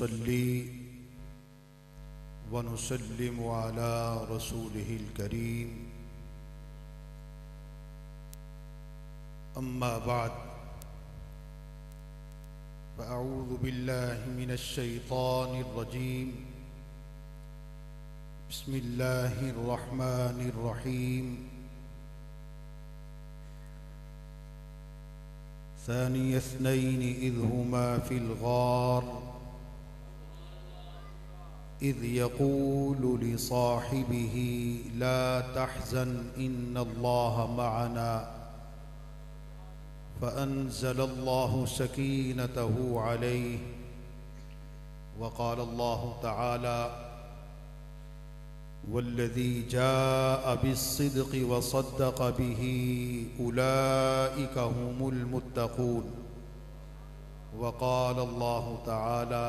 नसल्ली व नुसल्लिमु अला रसूलिहिल करीम अम्मा बाद फ़अऊज़ु बिल्लाहि मिनश शैतानिर रजीम बिस्मिल्लाहिर रहमानिर रहीम सानी इस्नैनि इज़ हुमा फ़िल गार इज़ यक़ूलु लिसाहिबिही ला तहज़न इन्नल्लाहा मअना फ़अंज़लल्लाहु सकीनतहु अलैहि वक़ाल अल्लाहु तआला वल्लज़ी जाअ बिस्सिद्क़ि वसद्दक़ बिही उलाइका हुमुल मुत्तक़ून वक़ाल अल्लाहु तआला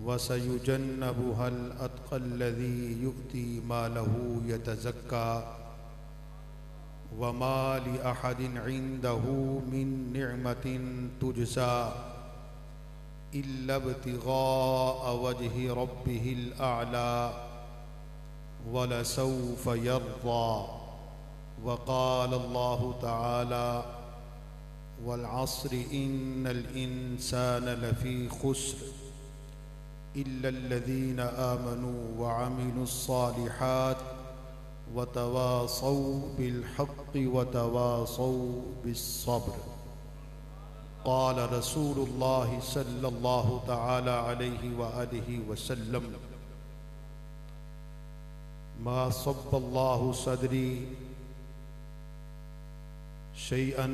वसयुजन्नबुहल अत्क़ल्लज़ी यु'ती मालहु यतज़क्का वमा लिअहदिन इन्दहु मिन निअमतिन तुजज़ा इल्ला इब्तिग़ाअ वज्हि रब्बिहिल अअला वलसौफ़ यर्ज़ा वक़ाल अल्लाहु तआला वल अस्रि इन्नल इंसान लफ़ी ख़ुस्र इल्लल्लज़ीना आमनू व अमिलुस्सालिहात वतवासौ बिलहक़्क़ि वतवासौ बिस्सब्र क़ाल रसूलुल्लाहि सल्लल्लाहु तआला अलैहि व आलिहि वसल्लम मा सब्बल्लाहु सदरी शैअन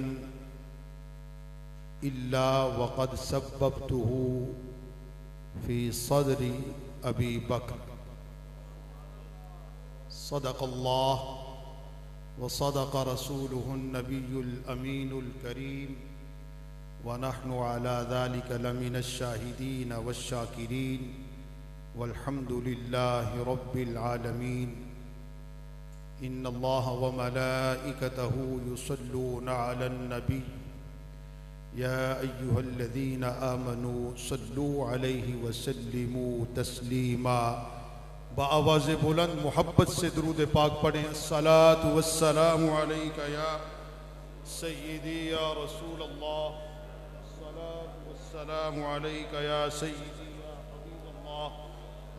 इल्ला वक़द सब्बब्तुहु फ़ी सदरी अबी बकर सदक़ल्लाह व सदक़ रसूलुहुन नबियुल अमीनुल करीम व नहनु अला ज़ालिका लमिनश शाहिदीन वश्शाकिरीन वल्हम्दुलिल्लाहि रब्बिल आलमीन इन्नल्लाह व मलाइकतहु युसल्लूना अलन नबी या अय्युहल्लज़ीना आमनू सल्लू अलैहि वसल्लिमू तस्लीमा। बाआवाज़ बुलंद मोहब्बत से दुरूद पाक पढ़ें। अस्सलातु वस्सलामु अलैका या सय्यदी या रसूल अल्लाह, अस्सलातु वस्सलामु अलैका या सय्यदी या हबीब अल्लाह,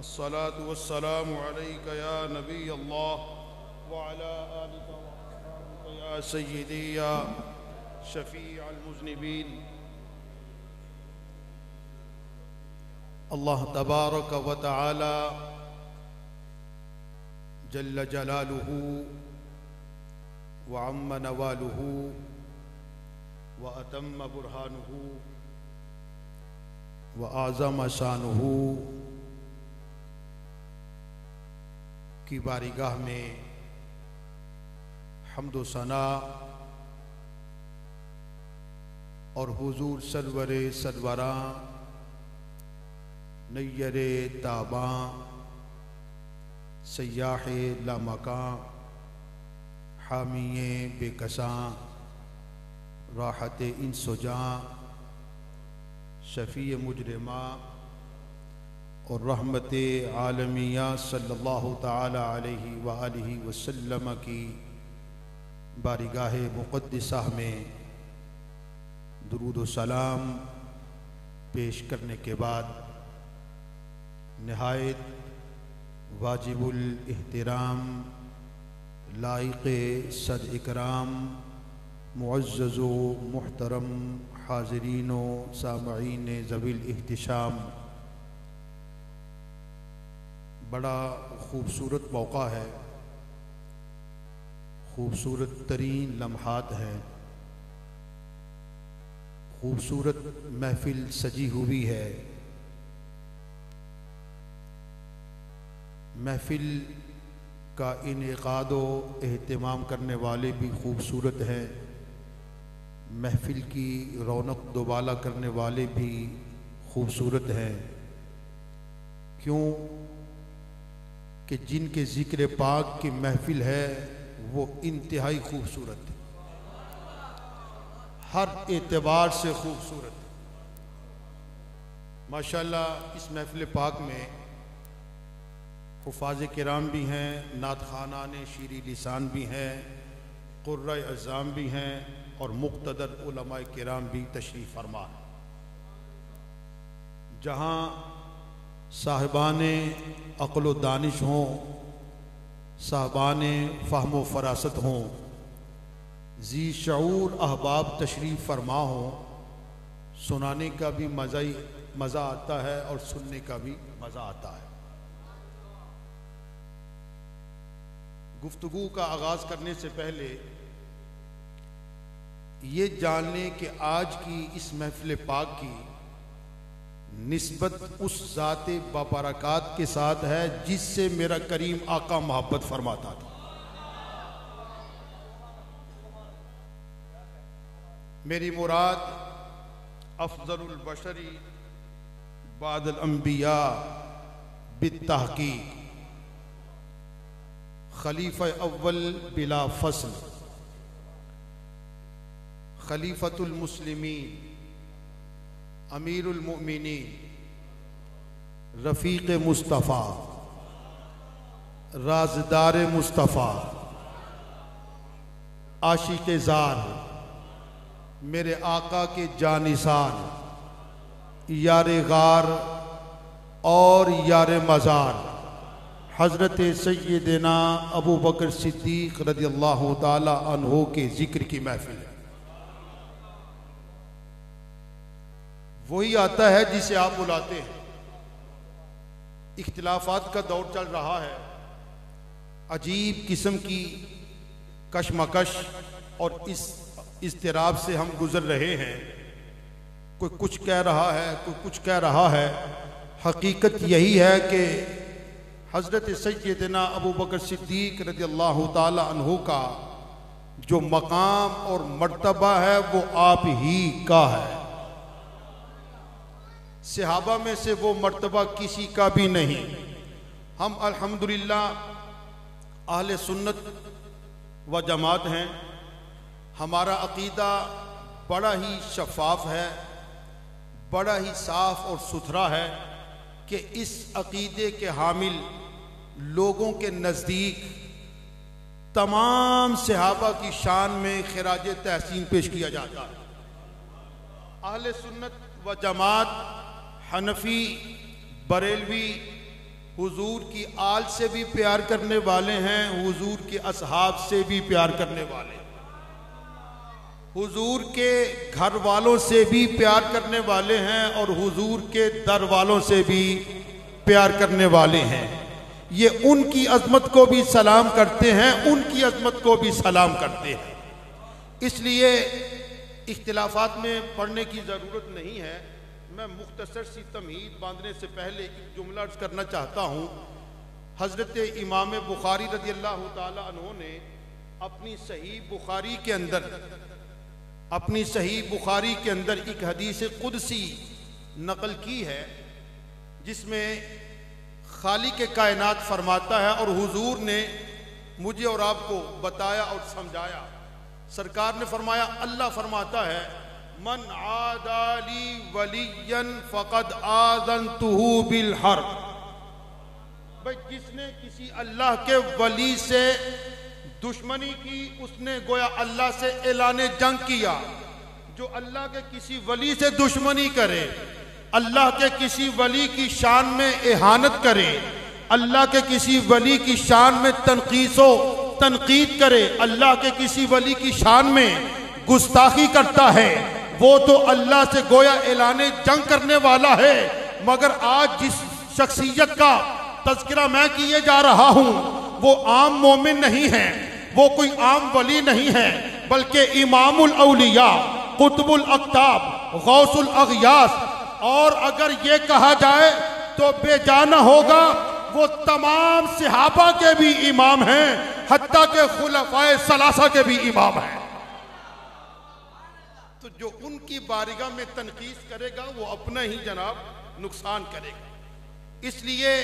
अस्सलातु वस्सलामु अलैका या नबी अल्लाह व अला आलिका व अस्हाबिका या सय्यदी या शफ़ी अल मुज़निबीन। अल्लाह तबारक व तआला जल्ल जलालुहु व अम्म नवालुहु व अतम्म बुरहानुहु व आज़म शानुहु की बारगाह में हम्द व सना और हुजूर सरवरे सरवरां नय्यरे ताबां सयाहे लामकां हामिये बेकसां राहते इंसुजां शफ़ी मुजरिमा और रहमते आलमिया सल्लल्लाहु ताला अलैहि व आलिहि वसल्लम की बारगाह मुक़द्दसा में दुरूद व सलाम पेश करने के बाद निहायत वाजिबुल इहतिराम लाइक़े सद इकराम मुअज़्ज़ज़ो मुहतरम हाज़रीनो सामईन ज़वील इहतिशाम, बड़ा खूबसूरत मौका है, खूबसूरत तरीन लम्हात हैं, खूबसूरत महफिल सजी हुई है। महफिल का इनेक़ादो एहतमाम करने वाले भी खूबसूरत हैं, महफिल की रौनक दोबाला करने वाले भी खूबसूरत हैं। क्यों कि जिनके ज़िक्र पाक की महफिल है वो इंतहाई खूबसूरत है, हर एतबार से खूबसूरत। माशाअल्लाह इस महफिल पाक में हुफ़ाज़ किराम भी हैं, नात खानान शीरी लिसान भी हैं, क़ुर्रा अज़ाम भी हैं और मुक़्तदर उलमाए किराम भी तशरीफ़ फरमा है। जहाँ साहिबाने अक़्ल व दानिश हों, साहिबाने फ़हम व फ़रासत हों, ज़ी शऊर अहबाब तशरीफ़ फरमा हों, सुनाने का भी मज़ा आता है और सुनने का भी मज़ा आता है। गुफ्तगू का आगाज़ करने से पहले ये जान लें कि आज की इस महफिल पाक की निस्बत उस ज़ाते बाबरकात के साथ है जिससे मेरा करीम आका मोहब्बत फरमाता था। मेरी मुराद अफ़ज़लुल बशरी बादल अंबिया बित्तहक़ीक़ खलीफा अव्वल बिला फसल खलीफतुल मुस्लिमीन अमीरुल मुमिनीन रफ़ीक़ मुस्तफ़ा राज़दार मुस्तफ़ा आशिक़ ज़ार मेरे आका के जानिसार यारे गार और यारे मज़ार हज़रत सय्यदना अबू बकर सिद्दीक़ रज़ियल्लाहु ताला अन्हु के ज़िक्र की महफिल है। वही आता है जिसे आप बुलाते हैं। इख्तिलाफात का दौर चल रहा है, अजीब किस्म की कशमकश और इस इज़्तिराब से हम गुज़र रहे हैं। कोई कुछ कह रहा है, कोई कुछ कह रहा है। हकीकत यही है कि हज़रत सय्यदना अबू बकर सिद्दीक़ रज़ियल्लाहु ताला अन्हु का जो मकाम और मर्तबा है वो आप ही का है। सहाबा में से वो मर्तबा किसी का भी नहीं। हम अल्हम्दुलिल्लाह अहले सुन्नत व जमात हैं। हमारा अक़ीदा बड़ा ही शफ़ाफ़ है, बड़ा ही साफ़ और सुथरा है कि इस अक़ीदे के हामिल लोगों के नज़दीक तमाम सहाबा की शान में खिराज तहसीन पेश किया जाता है। अहले सुन्नत व जमात हनफी बरेलवी हुजूर की आल से भी प्यार करने वाले हैं, हुजूर के असहाब से भी प्यार करने वाले, हुजूर के घर वालों से भी प्यार करने वाले हैं और हुजूर के दर वालों से भी प्यार करने वाले हैं। ये उनकी अजमत को भी सलाम करते हैं, उनकी अजमत को भी सलाम करते हैं। इसलिए इख्तिलाफात में पढ़ने की ज़रूरत नहीं है। मैं मुख्तसर सी तमहीद बांधने से पहले एक जुमला अर्ज़ करना चाहता हूँ। हज़रत इमाम बुखारी रज़ियल्लाहु ताला अन्हु ने अपनी सही बुखारी के अंदर एक हदीस कुदसी नकल की है जिसमें खालिक कायनात फरमाता है और हुजूर ने मुझे और आपको बताया और समझाया। सरकार ने फरमाया, अल्लाह फरमाता है, मन आदाली वलियन फ़क़द आज़नतुहु बिल हर्ब। भाई जिसने किसी अल्लाह के वली से दुश्मनी की, उसने गोया अल्लाह से ऐलाने जंग किया। जो अल्लाह के किसी वली से दुश्मनी करे, अल्लाह के किसी वली की शान में इहानत करे, अल्लाह के किसी वली की शान में तनकीद करे, अल्लाह के किसी वली की शान में गुस्ताखी करता है, वो तो अल्लाह से गोया ऐलाने जंग करने वाला है। मगर आज जिस शख्सियत का तज़किरा मैं किए जा रहा हूँ वो आम मोमिन नहीं है, वो कोई आम वली नहीं है, बल्कि इमामुल औलिया, कुतुबुल अक्ताब, गौसुल अग़यास, और अगर ये कहा जाए तो बेजाना होगा वो तमाम सहाबा के भी इमाम हैं, हत्ता के खुलफाए सलासा के भी इमाम हैं। तो जो उनकी बारगाह में तनकीस करेगा वो अपना ही जनाब नुकसान करेगा। इसलिए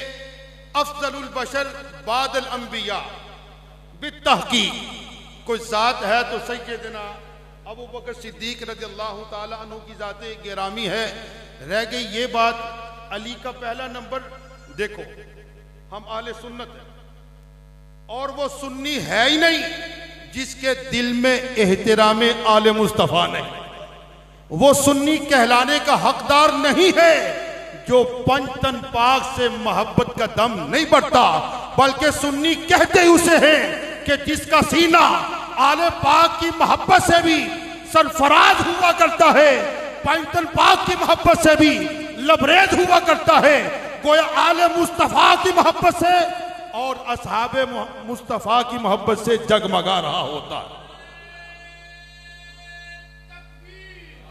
अफ़ज़लुल बशर बादल अंबिया बित्तहक़ीक़ कोई ज़ात है तो सय्यदना अबू बकर सिद्दीक़ रज़ियल्लाहु ताला अन्हु की ज़ात गिरामी है। रह गई ये बात अली का पहला नंबर। देखो हम आले सुन्नत हैं और वो सुन्नी है ही नहीं जिसके दिल में एहतराम आले मुस्तफा नहीं। वो सुन्नी कहलाने का हकदार नहीं है जो पंचतन पाक से मोहब्बत का दम नहीं बढ़ता, बल्कि सुन्नी कहते उसे हैं कि जिसका सीना आले पाक की मोहब्बत से भी सरफराज हुआ करता है, पंचतन पाक की मोहब्बत से भी लबरेज हुआ करता है, गोया आले मुस्तफा की मोहब्बत से और असहाबे मुस्तफा की मोहब्बत से जगमगा रहा होता है।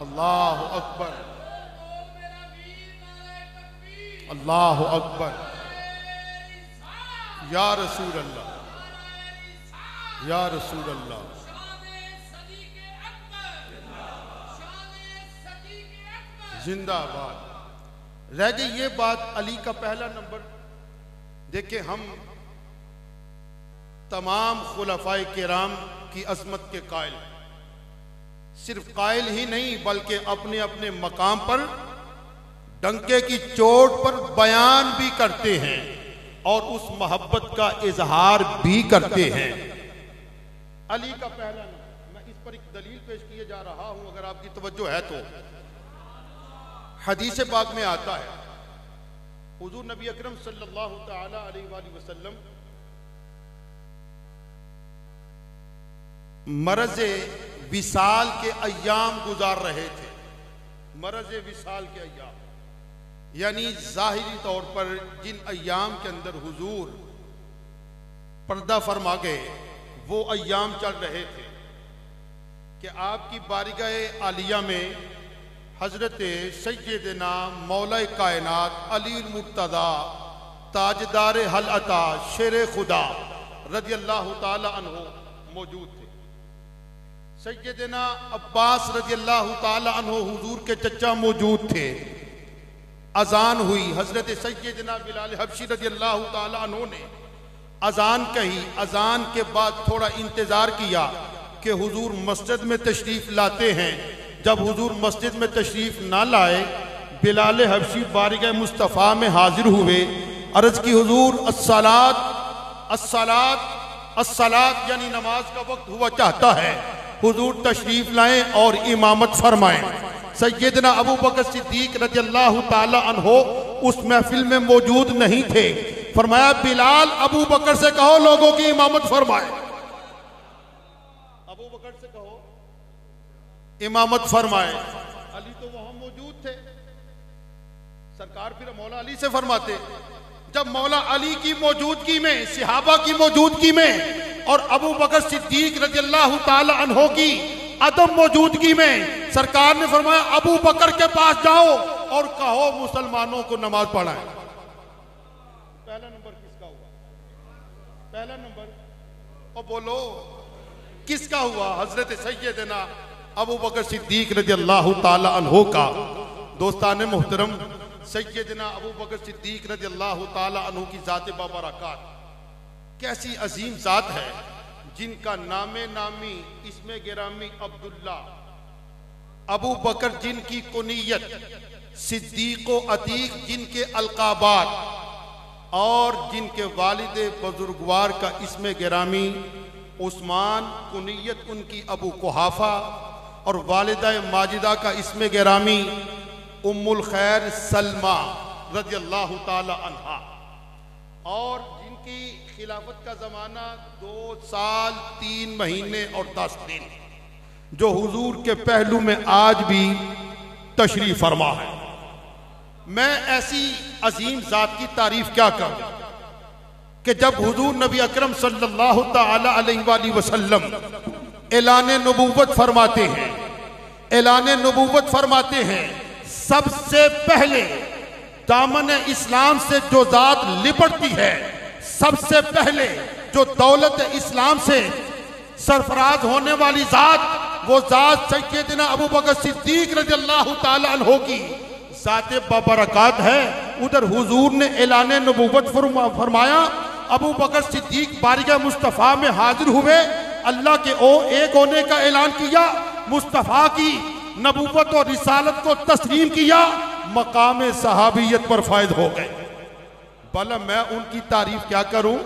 अल्लाह अकबर, अल्लाह अकबर, या रसूल अल्लाह, या रसूल अल्लाह। जिंदाबाद। रह गई ये बात अली का पहला नंबर। देखिए हम तमाम खुलफाए किराम की अजमत के कायल, सिर्फ कायल ही नहीं बल्कि अपने अपने मकाम पर डंके की चोट पर बयान भी करते हैं और उस मोहब्बत का इजहार भी करते हैं। अली का पहला नंबर, मैं इस पर एक दलील पेश किए जा रहा हूं, अगर आपकी तवज्जो है तो। हदीस पाक में आता है हुजूर नबी अकरम सल्लल्लाहु तआला अलैहि वसल्लम मरज़ विसाल के अय्याम गुजार रहे थे। मरज़ विसाल के अय्याम यानी जाहिरी तौर पर जिन अय्याम के अंदर हुजूर पर्दा फरमा गए वो अय्याम चल रहे थे कि आपकी बारगाह आलिया में हजरत सैयदना मौला कायनात अली मुर्तदा ताजदार हल अता शेर खुदा रज़ी अल्लाह ताला अन्हु मौजूद थे। सैयदना अब्बास रज़ी अल्लाह ताला अन्हु हुजूर के चचा मौजूद थे। अजान हुई, हजरत सैयदना बिलाल हबशी रज़ी अल्लाह ताला अन्हु ने अजान कही। अजान के बाद थोड़ा इंतजार किया कि हुजूर मस्जिद में तशरीफ लाते हैं। जब हुजूर मस्जिद में तशरीफ ना लाए, बिलाल हबशी बारगाह मुस्तफ़ा में हाजिर हुए। अर्ज की हुजूर अस्सलात अस्सलात अस्सलात यानी नमाज का वक्त हुआ चाहता है, हुजूर तशरीफ लाएं और इमामत फरमाएं। सैयदना अबू बकर सिद्दीक रज़ी अल्लाह ताला अन्हो उस महफिल में मौजूद नहीं थे। फरमाया बिलाल अबू बकर से कहो लोगों की इमामत फरमाए। अबू बकर से कहो इमामत फरमाए। अली तो वहां मौजूद थे, सरकार फिर मौला अली से फरमाते। जब मौला अली की मौजूदगी में, सहाबा की मौजूदगी में और अबू बकर सिद्दीक रज़ी अल्लाह ताला अन्हो की अदम मौजूदगी में सरकार ने फरमाया अबू बकर के पास जाओ और कहो मुसलमानों को नमाज पढ़ाएं। पहला नंबर किसका हुआ? पहला नंबर और बोलो किसका हुआ? हजरत सैयदना अबू बकर सिद्दीक रज़ी अल्लाह ताला अन्हो का। दोस्तान मोहतरम, सैयदना अबू बकर सिद्दीक रज़ी अल्लाह ताला अन्हु की ज़ात बाबरकत कैसी अजीम ज़ात है, जिनका नामे नामी इसमें गिरामी अब्दुल्ला, अबू बकर जिनकी कुनियत, सिद्दीको अतीक जिनके अलकाबात और जिनके वालिद बुजुर्गवार का इसमें गिरामी उस्मान, कुनियत उनकी अबू कुहाफा और वालिदा माजिदा का इसमें गिरामी उम्मुल खैर सलमा रज़ी अल्लाह ताला अन्हा, और जिनकी खिलाफत का ज़माना 2 साल 3 महीने और 10 दिन, जो हुजूर के पहलू में आज भी तशरीफ फरमा है। मैं ऐसी अजीम ज़ात की तारीफ क्या करूं कि जब हुजूर नबी अकरम सल्लल्लाहु ताला अलैहि वसल्लम ऐलान नबूवत फरमाते हैं, ऐलान नबूवत फरमाते हैं, सबसे पहले दामन इस्लाम से जो ज़ात लिपटती है, सबसे पहले जो दौलत इस्लाम से सरफराज होने वाली ज़ात, वो ज़ात सैयदना अबू बकर सिद्दीक रज़ी अल्लाह ताला अन्हो की ज़ात बाबरकत है। उधर हुजूर ने ऐलान नबूवत फरमाया, अबू बकर सिद्दीक बारगाह मुस्तफ़ा में हाजिर हुए, अल्लाह के एक होने का ऐलान किया, मुस्तफ़ा की नबूवत और रिसालत को तस्लीम किया, मकाम सहाबियत पर फायद हो गए। भला मैं उनकी तारीफ क्या करूं,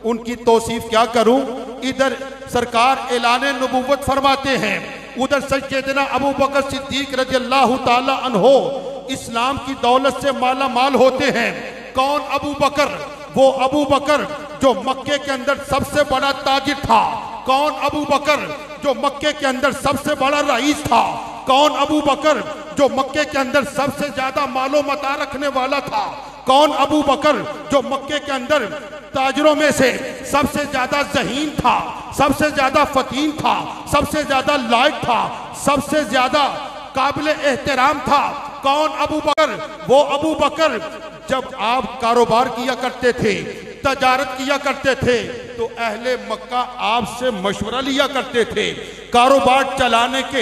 उनकी तौसीफ क्या करूं। इधर सरकार ऐलान नबुव्वत फरमाते हैं, उधर सैयदना अबू बकर सिद्दीक रज़ियल्लाहु ताला अन्हो इस्लाम की दौलत से माला माल होते हैं। कौन अबू बकर? वो अबू बकर जो मक्के के अंदर सबसे बड़ा ताजिर था। कौन अबू बकर जो मक्के के अंदर सबसे बड़ा रईस था। कौन अबू बकर जो मक्के के अंदर सबसे ज्यादा मालो मता रखने वाला था। कौन अबू बकर जो मक्के के अंदर ताजरों में से सबसे ज्यादा ज़हीन था, सबसे ज्यादा फतीन था, सबसे ज्यादा लायक था, सबसे ज्यादा काबिल एहतराम था। कौन अबू बकर? वो अबू बकर जब आप कारोबार किया करते थे, तजारत किया करते थे, तो अहले मक्का आपसे मशवरा लिया करते थे, कारोबार चलाने के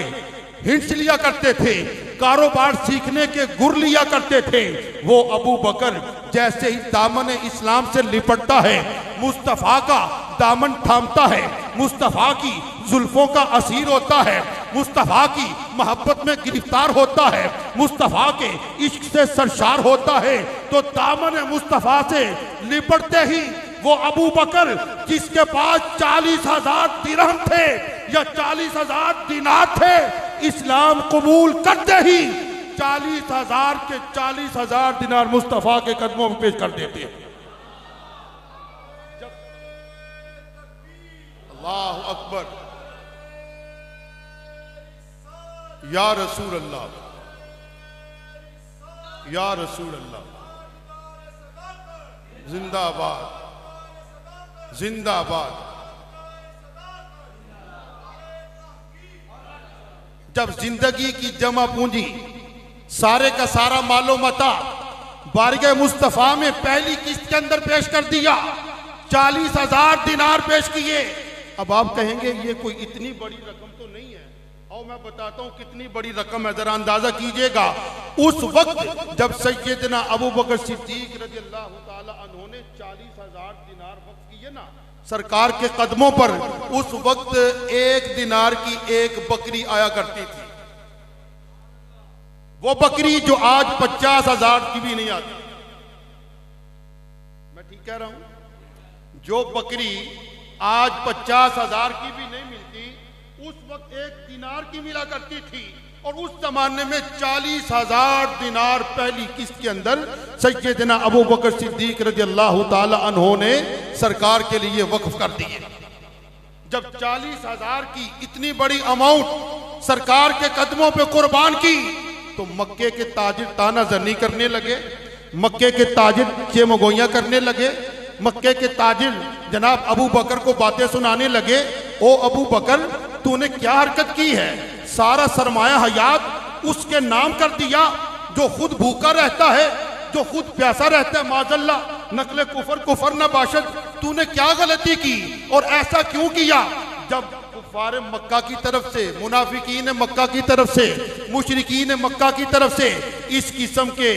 हिंट्स लिया करते थे, कारोबार सीखने के गुर लिया करते थे। वो अबू बकर जैसे ही दामन इस्लाम से लिपटता है, मुस्तफ़ा का दामन थामता है, मुस्तफ़ा की जुल्फों का असीर होता है, मुस्तफ़ा की मोहब्बत में गिरफ्तार होता है, मुस्तफ़ा के इश्क से सरशार होता है, तो दामन मुस्तफ़ा से लिपटते ही वो अबू बकर जिसके पास 40,000 दिरहम थे या 40,000 दिनार थे, इस्लाम कबूल करते ही 40,000 के 40,000 दिनार मुस्तफ़ा के कदमों में पेश कर देते हैं। अल्लाह अकबर, या रसूल अल्लाह, या रसूल अल्लाह, जिंदाबाद जिंदाबाद। जब जिंदगी की जमा पूंजी सारे का सारा मालो मता बारगाह मुस्तफ़ा में पहली किस्त के अंदर पेश कर दिया, 40,000 दिनार पेश किए। अब आप कहेंगे ये कोई इतनी बड़ी रकम तो नहीं है, और मैं बताता हूं कितनी बड़ी रकम है, जरा अंदाजा कीजिएगा। उस वक्त जब सैयदना अबू बकर सिद्दीक रज़ियल्लाहु ताला अन्हु ने 40,000 दिनार वक्फ किए ना सरकार के कदमों पर, उस वक्त 1 दिनार की 1 बकरी आया करती थी। वो बकरी जो आज 50,000 की भी नहीं आती। मैं ठीक कह रहा हूं? जो बकरी आज 50,000 की भी नहीं मिलती, उस वक्त 1 दिनार की मिला करती थी। और उस जमाने में 40,000 दिनार पहली किस्त के अंदर सैयदना अबू बकर सिद्दीक रज़ियल्लाहु ताला अन्हु ने सरकार के लिए वक्फ कर दिए। जब 40,000 की इतनी बड़ी अमाउंट सरकार के कदमों पे कुर्बान की, तो मक्के के ताजिर तानाजनी करने लगे, मक्के के ताजिर चेमगोइयां करने लगे, मक्के के ताजिर जनाब अबू बकर को बातें सुनाने लगे। ओ अबू बकर, तूने क्या हरकत की है? सारा सरमाया हयात उसके नाम कर दिया जो खुद भूखा रहता है, जो खुद प्यासा रहता है। माजल्ला नकले कुफर न बाशद, तूने क्या गलती की और ऐसा क्यों किया? जब कुफार मक्का की तरफ से, मुनाफिकीन मक्का की तरफ से, मुशरिकीन मक्का की तरफ से इस किस्म के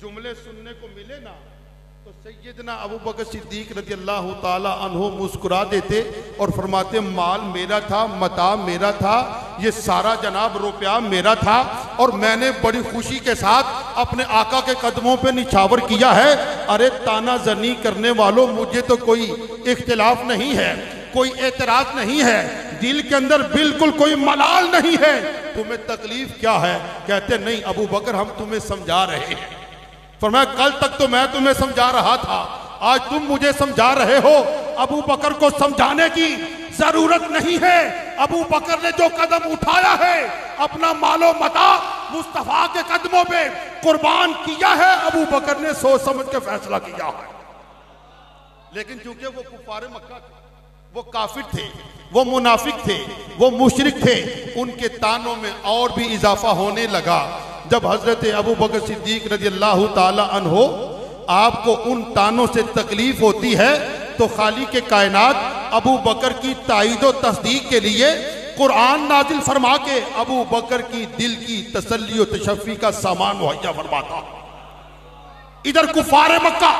जुमले सुनने को मिले ना, तो सैयदना अबू बकर सिद्दीक रज़ियल्लाहु ताला अन्हु मुस्कुरा देते और फरमाते, माल मेरा था, मता मेरा था, ये सारा जनाब रुपया मेरा था, और मैंने बड़ी खुशी के साथ अपने आका के कदमों पे निछावर किया है। अरे तानाजनी करने वालों, मुझे तो कोई इख्तिलाफ नहीं है, कोई एतराज नहीं है, दिल के अंदर बिल्कुल कोई मलाल नहीं है, तुम्हें तकलीफ क्या है? कहते नहीं अबू बकर, हम तुम्हें समझा रहे हैं। फरमाया, कल तक तो मैं तुम्हें समझा रहा था, आज तुम मुझे समझा रहे हो। अबू बकर को समझाने की जरूरत नहीं है। अबू बकर ने जो कदम उठाया है, अपना मालो मता मुस्तफा के कदमों पे कुर्बान किया है, अबू बकर ने सोच समझ के फैसला किया है। लेकिन चूंकि वो कुफार मक्का थे, वो काफिर थे, वो मुनाफिक थे, वो मुशरिक थे, उनके तानों में और भी इजाफा होने लगा। जब हजरत अबू बकर सिद्दीक रज़ियल्लाहु ताला अन्हु आपको उन तानों से तकलीफ होती है, तो खाली के कायनात अबू बकर की ताईद व तस्दीक के लिए कुरान नाजिल फरमा के अबू बकर की दिल की तसल्ली व तशफ़ी का सामान मुहैया फरमाता। इधर कुफार मक्का,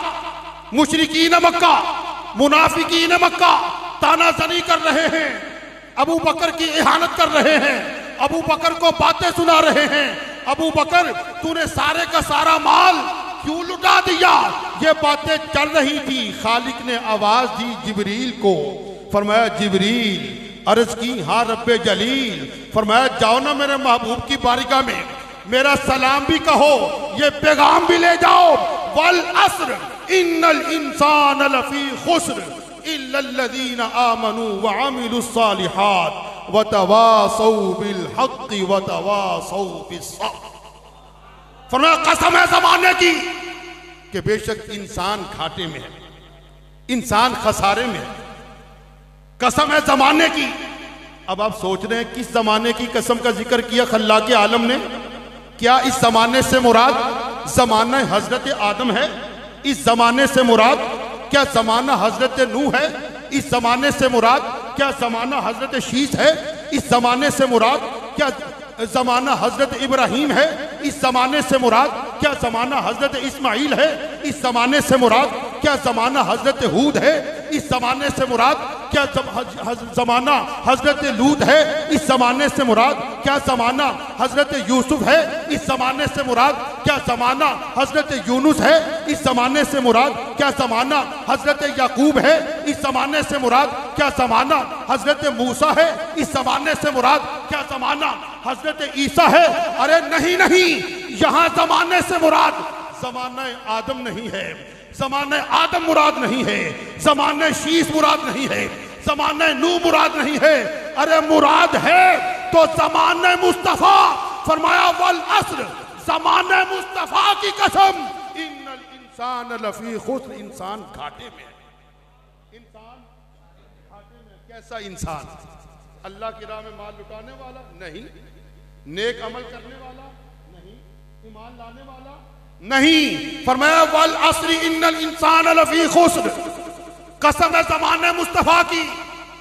मुशरिकीन मक्का, मुनाफिकीन मक्का तानाजनी कर रहे हैं, अबू बकर की इहानत कर रहे हैं, अबू बकर को बातें सुना रहे हैं, अबू बकर तूने सारे का सारा माल क्यों लुटा दिया? ये बातें चल रही थी। खालिक ने आवाज दी जिब्रील को, फरमाया जिब्रील। अर्ज की हाँ रब्बे जलील। फरमाया जाओ ना मेरे महबूब की बारगाह में, मेरा सलाम भी कहो, ये पैगाम भी ले जाओ। वल अस्र इन्नल इंसान लफी खुस्र इल्लल्लज़ीना आमनू व अमिलुस सालिहात व तवासौ बिल हक़्क़ि व तवासौ बिस सब्र। फरमाया कसम है ज़माने की कि बेशक इंसान घाटे में है, इंसान खसारे में है। कसम है ज़माने की। अब आप सोच रहे हैं किस ज़माने की कसम का जिक्र किया खल्लाक़े आलम ने? क्या इस ज़माने से मुराद ज़माना हज़रत आदम है? इस ज़माने से मुराद क्या ज़माना हज़रत नूह है? इस ज़माने से मुराद क्या ज़माना हज़रत शीश है? इस ज़माने से मुराद क्या ज़माना हज़रत इब्राहीम है? इस ज़माने से मुराद क्या ज़माना हज़रत इस्माइल है? इस ज़माने से मुराद क्या ज़माना हज़रत हूद है? इस ज़माने से मुराद क्या ज़माना हज़रत लूत है? इस ज़माने से मुराद क्या ज़माना हज़रत यूसुफ है? इस ज़माने से मुराद क्या ज़माना हज़रत यूनुस है? इस ज़माने से मुराद क्या ज़माना हज़रत याकूब है? इस ज़माने से मुराद क्या ज़माना हज़रत मूसा है? इस ज़माने से मुराद क्या ज़माना हज़रत ईसा है? अरे नहीं नहीं, यहाँ ज़माने से मुराद ज़माना आदम नहीं है, ज़माने आदम मुराद नहीं है, ज़माने शीश मुराद नहीं है, ज़माने नूह मुराद नहीं है। अरे मुराद है तो ज़माने मुस्तफ़ा। फरमाया वल अस्र, ज़माने मुस्तफ़ा की कसम, इन्नल इंसान लफी खुस्र, इंसान घाटे में है। इंसान घाटे में। कैसा इंसान? अल्लाह की राह में माल लुटाने वाला नहीं, नेक अमल करने वाला नहीं, ईमान लाने वाला नहीं। फरमाया वल अस्री इन्नल इंसान लफी खुस्र, कसम है ज़माने मुस्तफ़ा की,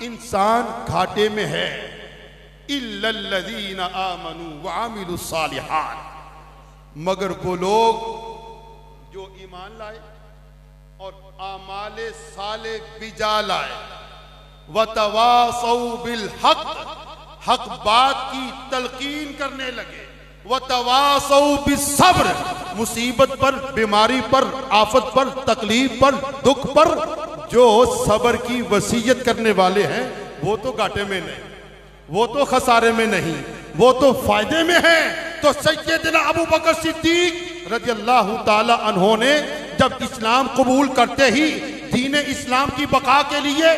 इंसान घाटे में है। इल्लल्लज़ीना आमनू व अमिलुस सालिहात, मगर वो लोग जो ईमान लाए और आमाले साले बिजा लाए, व तवासौ बिल हक़, हक बात की तलकीन करने लगे, व तवासौ बिस सब्र, मुसीबत पर, बीमारी पर, आफत पर, तकलीफ पर, दुख पर जो सब्र की वसीयत करने वाले हैं वो तो घाटे में नहीं, वो तो खसारे में नहीं, वो तो फायदे में है। तो सैयदना अबू बकर सिद्दीक रज़ियल्लाहु ताला अन्हो ने जब इस्लाम कबूल करते ही दीन इस्लाम की बका के लिए,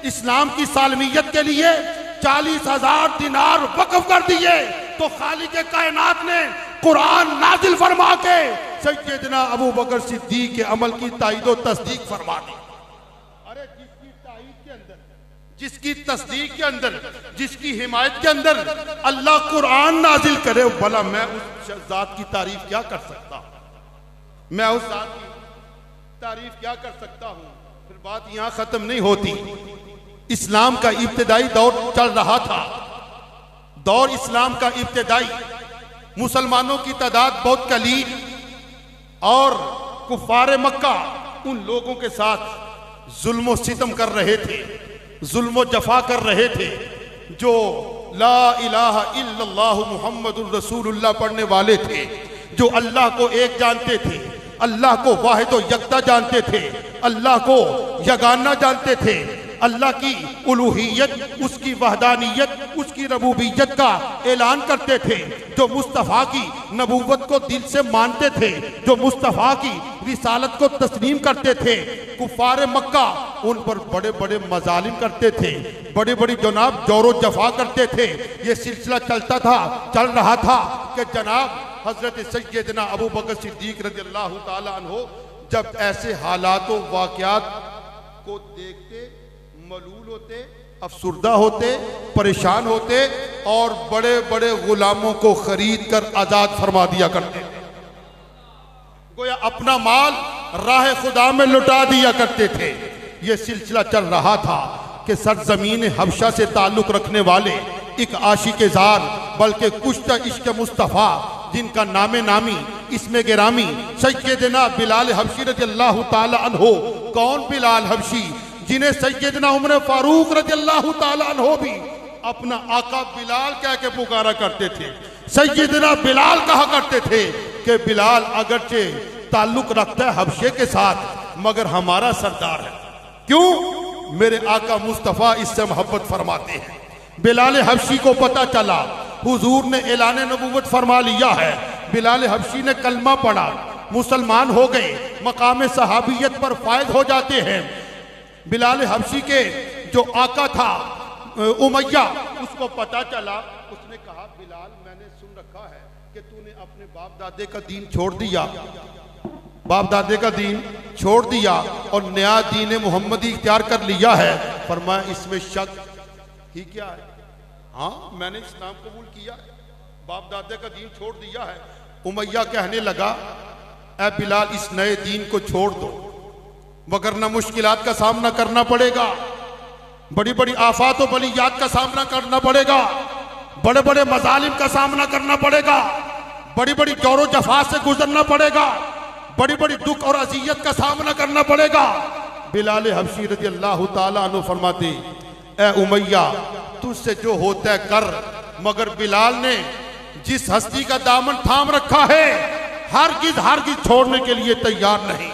इस्लाम की सालमियत के लिए 40,000 दिनार वक्फ कर दिए, तो खालिक कायनात ने कुरान नाजिल फरमा के सैयदना अबू बकर सिद्दीक के अमल की ताईद और तस्दीक फरमा दी। अरे जिसकी ताईद के अंदर, जिसकी तस्दीक के अंदर, जिसकी हिमायत के अंदर अल्लाह कुरान नाजिल करे, भला मैं उस जात की तारीफ क्या कर सकता हूं? मैं उस जात की तारीफ क्या कर सकता हूं? फिर बात यहां खत्म नहीं होती। इस्लाम का इब्तिदाई दौर चल रहा था, दौर इस्लाम का इब्तिदाई, मुसलमानों की तादाद बहुत कलील और कुफारे मक्का उन लोगों के साथ जुल्म सितम कर रहे थे, जुल्म जफा कर रहे थे, जो ला इलाहा इल्लल्लाहु मुहम्मदुर रसूलुल्लाह पढ़ने वाले थे, जो अल्लाह को एक जानते थे, अल्लाह को वाहिद व यकता जानते थे, अल्लाह को यगाना जानते थे, अल्लाह की उलूहियत, उसकी वहदानियत, उसकी रबूबियत का ऐलान करते थे, जो मुस्तफ़ा की नबूवत को दिल से मानते थे, जो मुस्तफ़ा की रिसालत को तस्लीम करते थे। कुफार मक्का उन पर बड़े बड़े मजालिम करते थे, बड़ी बड़ी जनाब जोरो जफा करते थे। ये सिलसिला चलता था, चल रहा था कि जनाब हजरत सैयदना अबू बकर सिद्दीक रज़ियल्लाहु ताला अन्हो जब ऐसे हालात व वाक़यात को देखते, मलूल होते, अफसुर्दा होते, परेशान होते और बड़े बड़े गुलामों को खरीद कर आजाद फरमा दिया करते थे। गोया अपना माल राह खुदा में लुटा दिया करते थे। यह सिलसिला चल रहा था कि सरजमीन हबशा से ताल्लुक रखने वाले एक आशिक ज़ार, बल्कि कुश्ता इश्क मुस्तफ़ा, जिनका नामे नामी इसमें गिरामी सैयदना बिलाल हबशी रज़ियल्लाहु ताला अन्हो। कौन बिलाल हबशी? जिन्हें सैयदना उमर फारूक रज़ियल्लाहु ताला अन्हो भी अपना आका बिलाल कह के पुकारा करते थे। सैयदना बिलाल कहा करते थे कि बिलाल अगरचे ताल्लुक रखता है हबशे के साथ मगर हमारा सरदार है। क्यों? मेरे आका मुस्तफ़ा इससे मोहब्बत फरमाते हैं। बिलाल हबशी को पता चला हुजूर ने ऐलान नबूवत फरमा लिया है। बिलाल हबशी ने कलमा पढ़ा, मुसलमान हो गए, मकाम सहाबियत पर फायद हो जाते हैं। बिलाल हबशी के जो आका था उमैया, उसको पता चला, उसने कहा बिलाल मैंने सुन रखा है कि तूने अपने बाप दादे का दीन छोड़ दिया, बाप दादे का दीन छोड़ दिया और नया दीन मोहम्मदी इख्तियार कर लिया है। फरमाया इसमें शक ही क्या है? हाँ मैंने इस्लाम कबूल किया है, बाप दादे का दीन छोड़ दिया है। उमैया कहने लगा ऐ बिलाल इस नए दीन को छोड़ दो वगरना मुश्किलात का सामना करना पड़ेगा, बड़ी बड़ी आफात और बलियात का सामना करना पड़ेगा, बड़े बड़े मजालिम का सामना करना पड़ेगा, बड़ी बड़ी जौर जफा से गुजरना पड़ेगा, बड़ी बड़ी दुख और अजियत का सामना करना पड़ेगा। बिलाल हबशी रज़ी अल्लाह ताला अन्हु फरमाते ऐ उमैया तुझसे जो होता है कर, मगर बिलाल ने जिस हस्ती का दामन थाम रखा है हरगिज छोड़ने के लिए तैयार नहीं।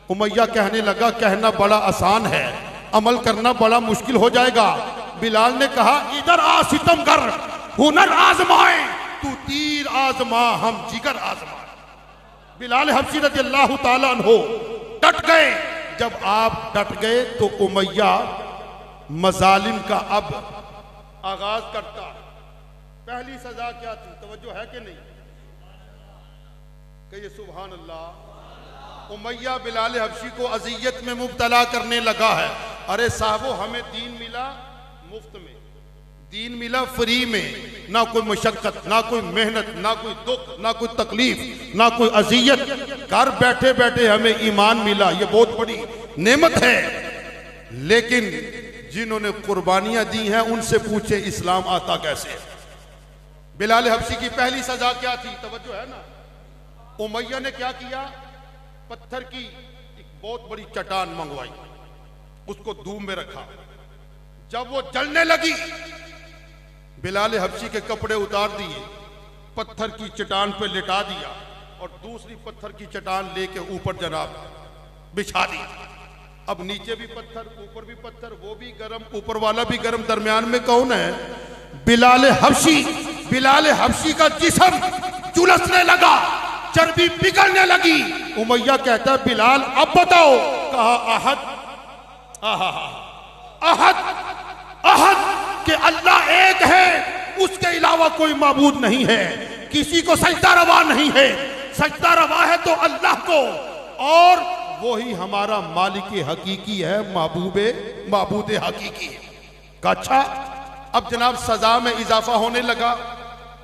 उमैया कहने लगा कहना बड़ा आसान है, अमल करना बड़ा मुश्किल हो जाएगा। बिलाल ने कहा इधर आ सितम कर, हुनर आजमाए, तू तीर आजमा हम जिगर आजमाए। बिलाल हबशी रज़ी अल्लाह ताला अन्हु डट गए। जब आप डट गए तो उमैया मजालिम का अब आगाज करता। पहली सजा क्या थी? तवज्जो है कि नहीं? कहिए सुभान अल्लाह। उमैया बिलाल हबशी को अजियत में मुब्तला करने लगा है। अरे साहबो हमें दीन मिला मुफ्त में, दीन मिला फ्री में, ना कोई मशक्कत, ना कोई मेहनत, ना कोई दुख, ना कोई तकलीफ, ना कोई अजियत, घर बैठे बैठे हमें ईमान मिला, ये बहुत बड़ी नेमत है। लेकिन जिन्होंने कुर्बानियां दी हैं उनसे पूछे इस्लाम आता कैसे? बिलाल हबशी की पहली सजा क्या थी? तवज्जो है ना? उमैया ने क्या किया? पत्थर की एक बहुत बड़ी चट्टान मंगवाई, उसको धूम में रखा। जब वो जलने लगी बिलाल हबशी के कपड़े उतार दिए, पत्थर की चट्टान पे लिटा दिया और दूसरी पत्थर की चट्टान लेके ऊपर जनाब बिछा दी। अब नीचे भी पत्थर, ऊपर भी पत्थर, वो भी गर्म, ऊपर वाला भी गर्म, दरमियान में कौन है? बिलाल हबशी। बिलाल हबशी का जिस्म झुलसने लगा, चर्बी पिघलने लगी। उमैया कहता है बिलाल अब बताओ। कहा अहद, अहद, अहद कि अल्लाह एक है, उसके अलावा कोई माबूद नहीं है, किसी को सजदा रवा नहीं है, सजदा रवा है तो अल्लाह को, और वही हमारा मालिक हकीकी है, माबूद हकीकी है। कहा अच्छा। अब जनाब सजा में इजाफा होने लगा।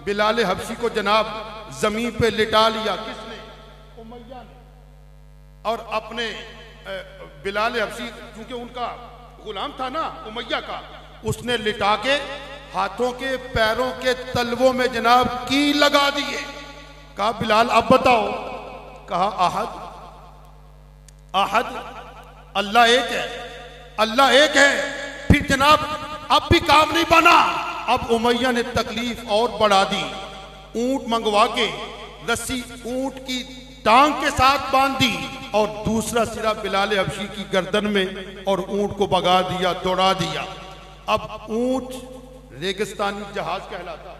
बिलाल हबशी को जनाब जमीन पे लिटा लिया। किसने? उमैया ने। और अपने बिलाल हबशी क्योंकि उनका गुलाम था ना उमैया का, उसने लिटा के हाथों के पैरों के तलवों में जनाब कील लगा दिए। कहा बिलाल अब बताओ। कहा अहद, अहद, अल्लाह एक है, अल्लाह एक है। फिर जनाब अब भी काम नहीं बना। अब उमैया ने तकलीफ और बढ़ा दी। ऊंट मंगवा के रस्सी ऊंट की टांग के साथ बांध दी और दूसरा सिरा बिलाल हबशी की गर्दन में और ऊंट को भगा दिया, दौड़ा दिया। अब ऊंट रेगिस्तानी जहाज कहलाता है,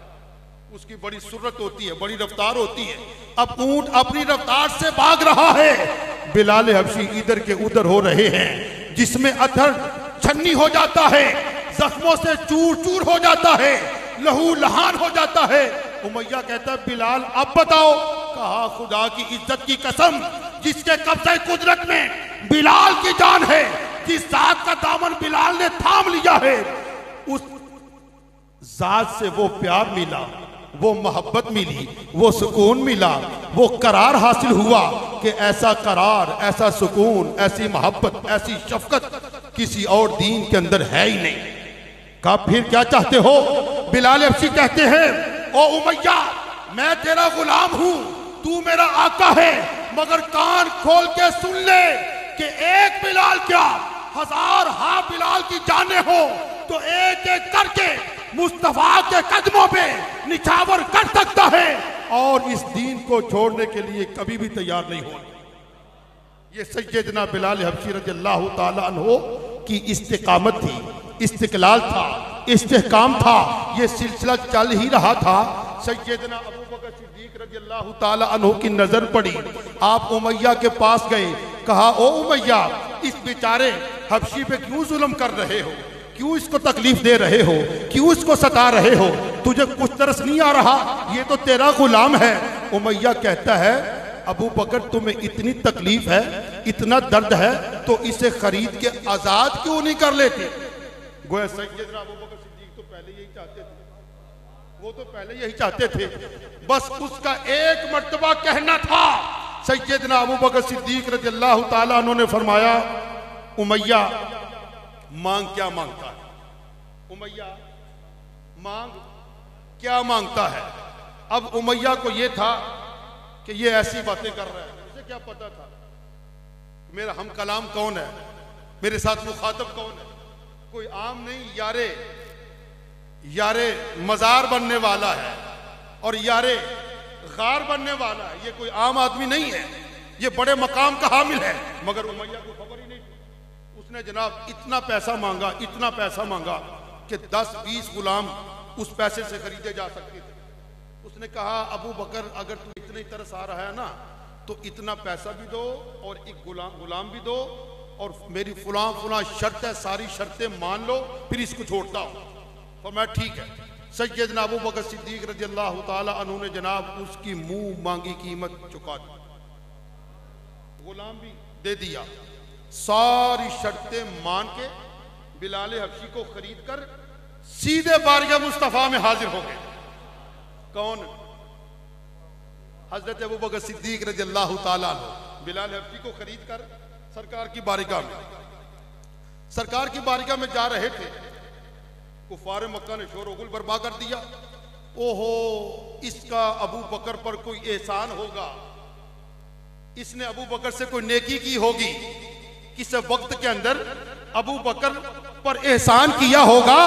उसकी बड़ी सुरत होती है, बड़ी रफ्तार होती है। अब ऊंट अपनी रफ्तार से भाग रहा है, बिलाल हबशी इधर के उधर हो रहे हैं, जिसमें अथर छन्नी हो जाता है, जख्मों से चूर चूर हो जाता है, लहू लहान हो जाता है। उमैया कहता है बिलाल अब बताओ। कहा खुदा की इज्जत की कसम, जिसके कब्जे कुदरत में बिलाल की जान है, जिस जात का दामन बिलाल ने थाम लिया है, उस जात से वो प्यार मिला, वो मोहब्बत मिली, वो सुकून मिला, वो करार हासिल हुआ कि ऐसा करार, ऐसा सुकून, ऐसी मोहब्बत, ऐसी शफकत किसी और दीन के अंदर है ही नहीं। कहा फिर क्या चाहते हो? बिलाल हबशी कहते हैं ओ उमैया मैं तेरा गुलाम हूं, तू मेरा आका है, मगर कान खोल के सुन ले कि एक बिलाल क्या हजार बिलाल की जाने हो तो एक एक करके मुस्तफा के कदमों पे निछावर कर सकता है और इस दीन को छोड़ने के लिए कभी भी तैयार नहीं होगा। ये सैयदना बिलाल हबशी रज़ियल्लाहु ताला अन्हु की इस्तिकामत थी, इस्तिकलाल था, इस्तेहकाम था। ये सिलसिला चल ही रहा था। सैयदना अबू बकर सिद्दीक रज़ियल्लाहु ताला अन्हु की नजर पड़ी। आप उमैया के पास गए, कहा ओ उमैया, इस बेचारे हबशी पे क्यों जुल्म कर रहे हो, क्यों इसको तकलीफ दे रहे हो, क्यों इसको सता रहे हो, तुझे कुछ तरस नहीं आ रहा, ये तो तेरा गुलाम है। उमैया कहता है अबू बकर तुम्हें इतनी तकलीफ है, इतना दर्द है, तो इसे खरीद के आजाद क्यों नहीं कर लेते। गोया सैयदना अबू बकर सिद्दीक तो पहले यही चाहते थे, वो तो पहले यही चाहते थे, बस उसका एक मर्तबा कहना था। सैयदना अबू बकर सिद्दीक रज़ियल्लाहु ताला अन्हु ने फरमाया उमैया मांग क्या मांगता है, उमैया मांग क्या मांगता है। अब उमैया को यह था कि ये ऐसी बातें कर रहा है, मुझे क्या पता था मेरा हम कलाम कौन है, मेरे साथ मुखातब कौन है, कोई आम नहीं, यारे यारे मजार बनने वाला है और यारे गार बनने वाला है। ये कोई आम आदमी नहीं है, ये बड़े मकाम का हामिल है। मगर उमैया को खबर ही नहीं थी। उसने जनाब इतना पैसा मांगा, इतना पैसा मांगा कि 10-20 गुलाम उस पैसे से खरीदे जा सकते थे। उसने कहा अबू बकर अगर तू इतनी तरस आ रहा है ना, तो इतना पैसा भी दो और एक गुलाम भी दो और मेरी फुला शर्त है, सारी शर्तें मान लो, फिर इसको छोड़ता हूं। तो मैं ठीक है। सैयदना अबू बकर सिद्दीक रज़ियल्लाहु ताला अन्हु ने जनाब उसकी मुंह मांगी कीमत चुका दी, गुलाम भी दे दिया, सारी शर्तें मान के बिलाल हबशी को खरीद कर सीधे बारगाह मुस्तफा में हाजिर हो गए। कौन? हजरत अबू बकर सिद्दीक रज़ियल्लाहु ताला अन्हु बिलाल हबशी को खरीद कर सरकार की बारगाह में जा रहे थे। कुफार मक्का ने शोर गुल बर्पा कर दिया। ओहो, इसका अबू बकर पर कोई एहसान होगा, इसने अबू बकर से कोई नेकी की होगी, किस वक्त के अंदर अबू बकर पर एहसान किया होगा,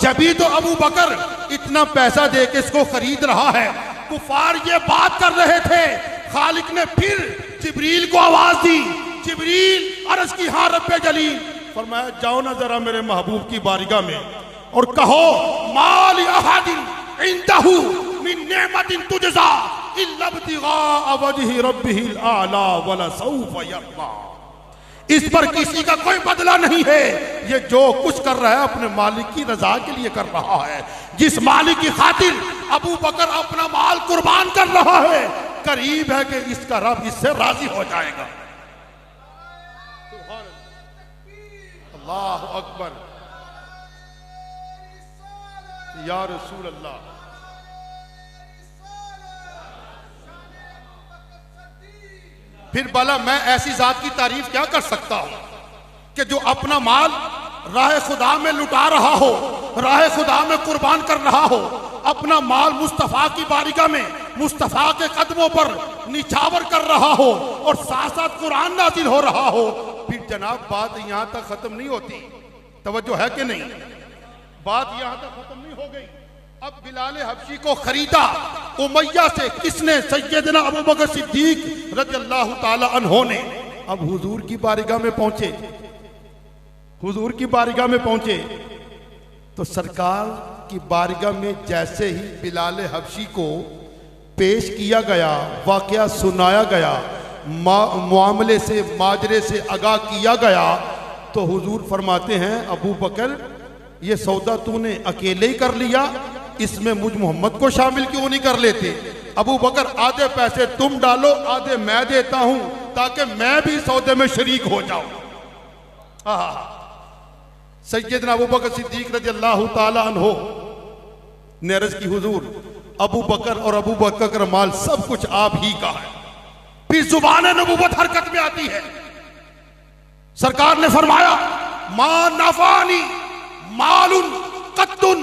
जभी तो अबू बकर इतना पैसा दे के इसको खरीद रहा है। कुफार ये बात कर रहे थे। खालिक ने फिर जिब्रील को आवाज दी, जिब्रील अर्ज की हाँ रब्बे जलील। फरमाया जाओ ना जरा मेरे महबूब की बारगाह में और कहो माल अहादिन इंदहु मिन नेमतिन तुजज़ा इल्ला इब्तिगा वजहि रब्बिहिल आला वला सौफ यर्दा। इस पर किसी का कोई बदला नहीं है, ये जो कुछ कर रहा है अपने मालिक की रजा के लिए कर रहा है। जिस मालिक की खातिर अबू बकर अपना माल कुर्बान कर रहा है, करीब है कि इसका रब इससे राजी हो जाएगा। अल्लाह अकबर या रसूल अल्लाह। फिर भला मैं ऐसी जात की तारीफ क्या कर सकता हूं कि जो अपना माल राह खुदा में लुटा रहा हो, राह खुदा में कुर्बान कर रहा हो, अपना माल मुस्तफा की बारगाह में मुस्तफा के कदमों पर निछावर कर रहा हो और साथ साथ कुरान नाजिल हो रहा हो। फिर जनाब बात यहां तक खत्म नहीं होती, तवज्जो है कि नहीं? बात यहां तक खत्म नहीं हो गई। अब बिलाल हबशी को खरीदा उमैया से किसने? सैयदना अबू बकर सिद्दीक रज़ियल्लाहु ताला अन्हु ने। अब हुजूर की बारगाह में पहुंचे, हुजूर की बारगाह में पहुंचे तो सरकार की बारगाह में जैसे ही बिलाल हबशी को पेश किया गया, वाकया सुनाया गया, मामले से माजरे से आगाह किया गया, तो हुजूर फरमाते हैं अबू बकर ये सौदा तूने अकेले ही कर लिया, इसमें मुझ मोहम्मद को शामिल क्यों नहीं कर लेते? अबू बकर आधे पैसे तुम डालो, आधे मैं देता हूं ताकि मैं भी सौदे में शरीक हो जाऊं। सैयदना अबू बकर सिद्दीक रज़ियल्लाहु ताला अन्हु ने अर्ज़ की हुजूर अबू बकर और अबू बकर का माल सब कुछ आप ही का है। फिर जुबान नबूवत हरकत में आती है। सरकार ने फरमाया मा नफानी मालुन कत्तुन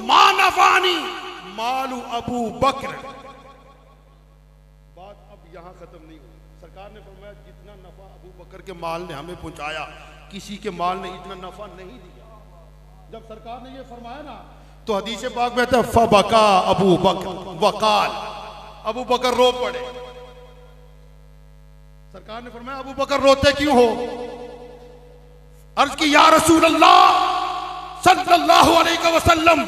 मा नफानी मालू अबू बकर। बात अब यहां खत्म नहीं हुई। सरकार ने फरमाया जितना नफा अबू बकर के माल ने हमें पहुंचाया, किसी के माल ने इतना नफा नहीं दिया। जब सरकार ने यह फरमाया ना तो हदीस पाक में था फबका अबू बकर वकाल, अबू बकर रो पड़े। सरकार ने फरमाया अबू बकर रोते क्यों हो? अर्ज की या रसूल अल्लाह सल्लल्लाहु अलैहि वसल्लम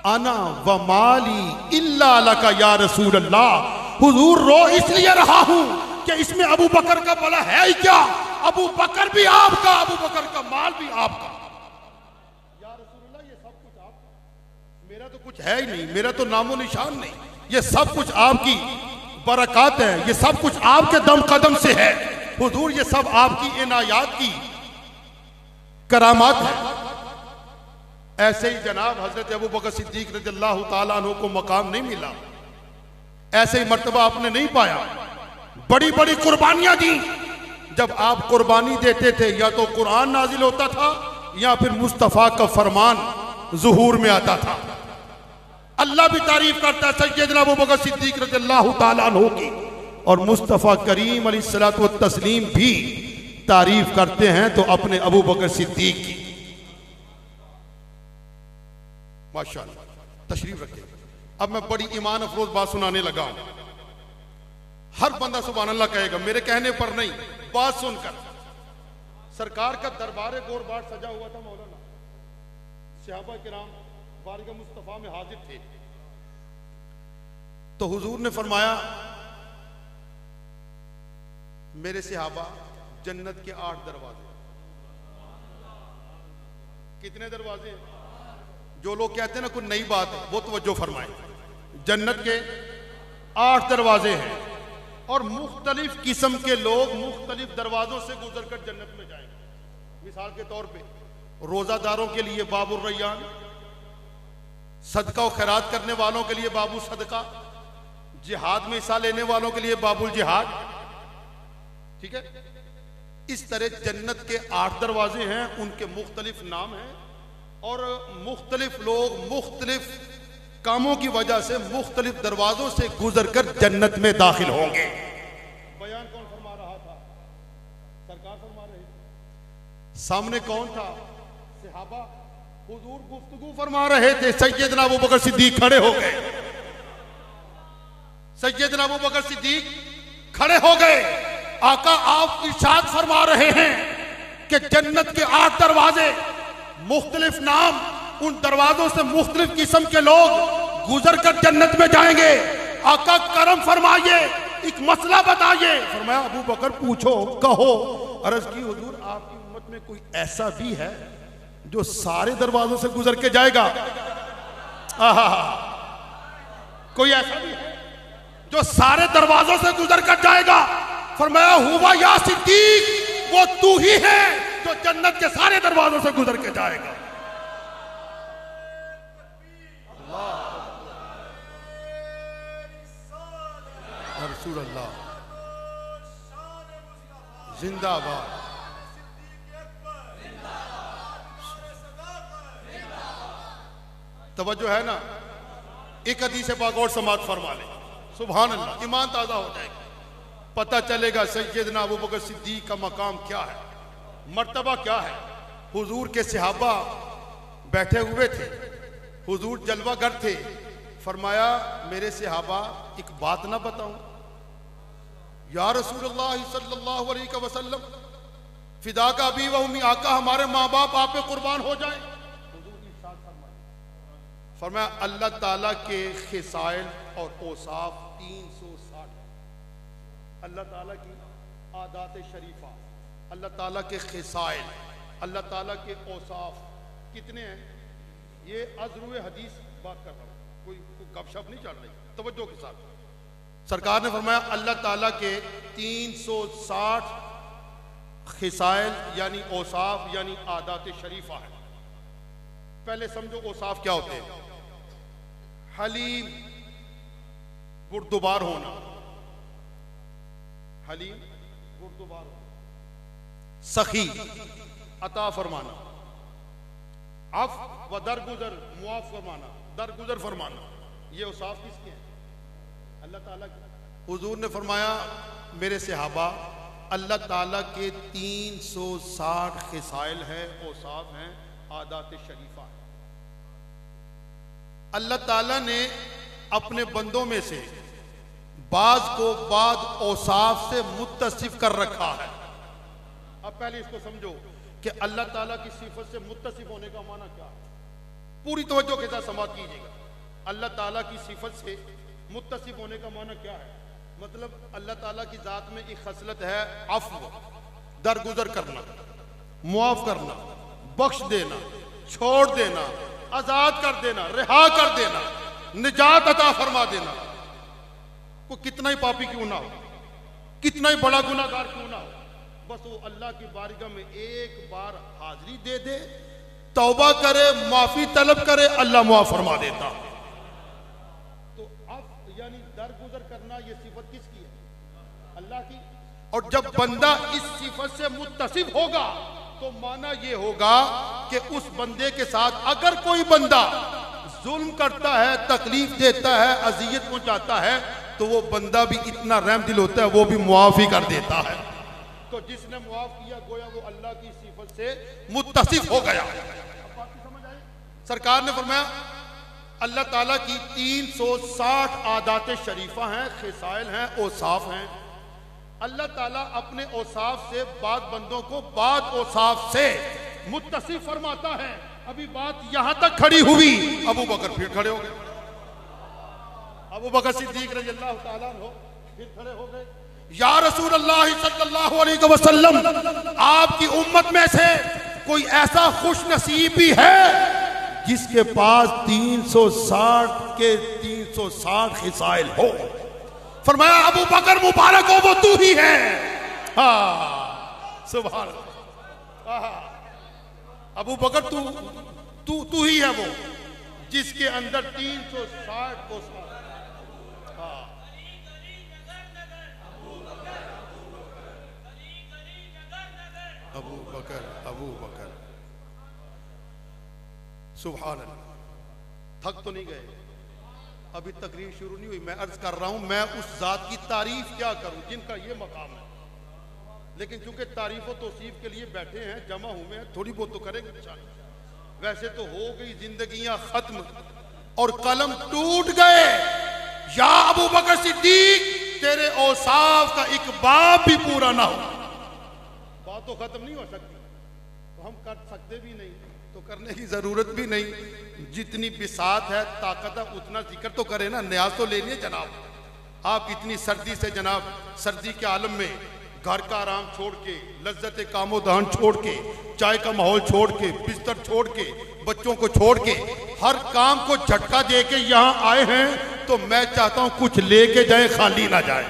अना व माली इल्ला लका या रसूल अल्लाह, हुजूर रो इसलिए रहा हूं कि इसमें अबू बकर का भला है ही क्या? अबू बकर भी आपका, अबू बकर का माल भी आपका। या रसूल अल्लाह ये सब कुछ आपका, मेरा तो कुछ है ही नहीं, मेरा तो नामो निशान नहीं, ये सब कुछ आपकी बरकत है, ये सब कुछ आपके दम कदम से है हुजूर, ये सब आपकी इनायात की करामात है। ऐसे ही जनाब हजरत अबू बकर सिद्दीक रज़ियल्लाहु ताला अन्हु को मकाम नहीं मिला, ऐसे ही मर्तबा आपने नहीं पाया। बड़ी बड़ी कुर्बानियां दी। जब आप कुर्बानी देते थे या तो कुरान नाजिल होता था या फिर मुस्तफा का फरमान ज़ुहूर में आता था। अल्लाह भी तारीफ करता है सैयदना अबू बकर सिद्दीक रज़ियल्लाहु ताला अन्हु की, और मुस्तफा करीम अलैहिस्सलातु व तस्लीम भी तारीफ करते हैं तो अपने अबू बकर सिद्दीक की। माशाअल्लाह, तशरीफ रखिए। अब मैं बड़ी ईमान अफरोज बात सुनाने लगा हूं। हर बंदा सुभान अल्लाह कहेगा, मेरे कहने पर नहीं, बात सुनकर। सरकार का दरबार गोरबाट सजा हुआ था मौलाना, सहाबा किराम बारगाह मुस्तफा में हाजिर थे। तो हुजूर ने फरमाया, मेरे सहाबा जन्नत के 8 दरवाजे। कितने दरवाजे? जो लोग कहते हैं ना कोई नई बात है, वो तवज्जो फरमाए। जन्नत के 8 दरवाजे हैं और मुख्तलिफ किस्म के लोग मुख्तलिफ दरवाजों से गुजरकर जन्नत में जाएंगे। मिसाल के तौर पे रोजादारों के लिए बाबुर रैयान, सदका और खैरात करने वालों के लिए बाबू सदका, जिहाद में हिस्सा लेने वालों के लिए बाबुल जिहाद। ठीक है, इस तरह जन्नत के 8 दरवाजे हैं, उनके मुख्तलिफ नाम हैं और मुख्तलिफ लोग मुख्तलिफ कामों की वजह से मुख्तलिफ दरवाजों से गुजरकर जन्नत में दाखिल होंगे। बयान कौन फरमा रहा था? सरकार फरमा रहे थे। सामने कौन था? सहाबा। हुजूर गुफ्तगू फरमा रहे थे, सैयदना अबू बकर सिद्दीक खड़े हो गए। सैयदना अबू बकर सिद्दीक खड़े हो गए। आका आप इरशाद फरमा रहे हैं कि जन्नत के 8 दरवाजे, मुख्तलिफ नाम, उन दरवाजों से मुख्तलिफ किस्म के लोग गुजर कर जन्नत में जाएंगे। आका करम फरमाइए, एक मसला बताइए। फरमाया अबू बकर पूछो, कहो। अर्ज की हुजूर आपकी उम्मत में कोई ऐसा भी है जो सारे दरवाजों से गुजर के जाएगा? आहा, कोई ऐसा भी है जो सारे दरवाजों से गुजर कर जाएगा? फरमाया हुआ या सिद्दीक, वो तू ही है जो जन्नत के सारे दरवाजों से गुजर के जाएगा। रसूल अल्लाह जिंदाबाद। तवज्जो है ना? एक हदीस पाक और समात फरमा ले, सुभान अल्लाह, ईमान ताजा हो जाएगा। पता चलेगा सैयदना अबू बकर सिद्दीक का मकाम क्या है, मर्तबा क्या है। हुजूर के सहाबा बैठे हुए थे, हुजूर जलवागर थे। फरमाया मेरे सहाबा एक बात ना बताऊं? या रसूलुल्लाह सल्लल्लाहु अलैहि वसल्लम, फिदा का अबी व उम्मी, आका हमारे माँ बाप आप पे कुर्बान हो जाए। फरमाया अल्लाह ताला के खिसाइल और औसाफ 360, अल्लाह ताला की आदात शरीफा, अल्लाह ताला के खिसाइल, अल्लाह ताला के औसाफ कितने हैं? ये अज़रुए हदीस बात कर रहा हूँ, कोई गपशप नहीं चल रही, तवज्जो के साथ। सरकार ने फरमाया अल्लाह ताला के 360 खिसाइल यानी औसाफ यानी आदात शरीफा है। पहले समझो औसाफ क्या होते हैं। हलीम, बुर्दुबार होना, हलीम बुर्दुबार होना। सखी, अता फरमाना। अफ व दरगुजर, मुआफ फरमाना, दरगुजर फरमाना। ये औसाफ किसके हैं? अल्लाह ताला के। हुजूर ने फरमाया मेरे सहाबा, अल्लाह ताला के 360 खिसाइल है, औसाफ हैं, आदात शरीफा है। अल्लाह ताला ने अपने बंदों में से बाज को बाद औसाफ से मुत्तसिफ कर रखा है। अब पहले इसको समझो कि अल्लाह ताला की सिफत से मुत्तसिफ होने का माना क्या है। पूरी तवज्जो के साथ समाअत कीजिएगा। अल्लाह ताला की सिफत से मुत्तसिफ होने का माना क्या है? मतलब अल्लाह ताला की जात में एक खसलत है अफ़्व, दरगुजर करना, मुआफ करना, बख्श देना, छोड़ देना, आजाद कर देना, रिहा कर देना, निजात अता फरमा देना। वो कितना ही पापी क्यों ना हो, कितना ही बड़ा गुनाहगार क्यों ना हो, बस वो अल्लाह की बारगाह में एक बार हाजिरी दे दे, तौबा करे, माफी तलब करे, अल्लाह मुआफ फरमा देता। तो अब यानी दरगुजर करना ये सिफत किसकी है? अल्लाह की। और जब बंदा इस सिफत से मुत्तसिफ होगा तो माना ये होगा कि उस बंदे के साथ अगर कोई बंदा जुल्म करता है, तकलीफ देता है, अजियत पहुंचाता है, तो वो बंदा भी इतना रहम दिल होता है, वो भी मुआफ ही कर देता है। तो जिसने मुआफ किया गोया वो अल्लाह की सिफत से मुत्तसिफ हो गया। अब बात समझ आई? सरकार ने फरमाया अल्लाह ताला की 360 आदात शरीफा हैं, खिसाइल हैं, औसाफ हैं। अल्लाह ताला अपने औसाफ से बाद बंदों को बाद औसाफ से मुत्तसिफ फरमाता है। अभी बात यहां तक खड़ी हुई, अबू बकर फिर खड़े हो गए। अबू बकर सिद्दीक रज़ी अल्लाह ताला अन्हु फिर खड़े हो गए। या रसूल अल्लाह सल्लल्लाहु अलैहि वसल्लम, आपकी उम्मत में से कोई ऐसा खुश नसीब भी है जिसके पास 360 के 360 खिसाइल हो? फरमाया अबू बकर मुबारक हो, वो तू ही है। हाँ सुभान अल्लाह। अबू बकर तू ही है वो जिसके अंदर 360 को। हाँ अबू बकर सुभान अल्लाह। थक तो नहीं गए? अभी तकरीर शुरू नहीं हुई, मैं अर्ज कर रहा हूं मैं उस जात की तारीफ क्या करूं जिनका ये मकाम है। लेकिन चूंकि तारीफ और तौसीफ के लिए बैठे हैं, जमा हुए हैं, थोड़ी बहुत तो करेंगे इंशाअल्लाह। वैसे तो हो गई जिंदगियां खत्म और कलम टूट गए। या अबू बकर सिद्दीक, तेरे औसाफ का एक बाब भी पूरा ना हो, बात तो खत्म नहीं हो सकती। तो हम कर सकते भी नहीं, तो करने की जरूरत भी नहीं। जितनी बिसात है, ताकत है, उतना जिक्र तो करे ना, न्याज तो लेनी है जनाब। आप इतनी सर्दी से जनाब, सर्दी के आलम में घर का आराम छोड़ के, लज्जत कामो दहन छोड़ के, चाय का माहौल छोड़ के, बिस्तर छोड़ के, बच्चों को छोड़ के, हर काम को झटका दे के यहाँ आए हैं, तो मैं चाहता हूं कुछ लेके जाए, खाली ना जाए।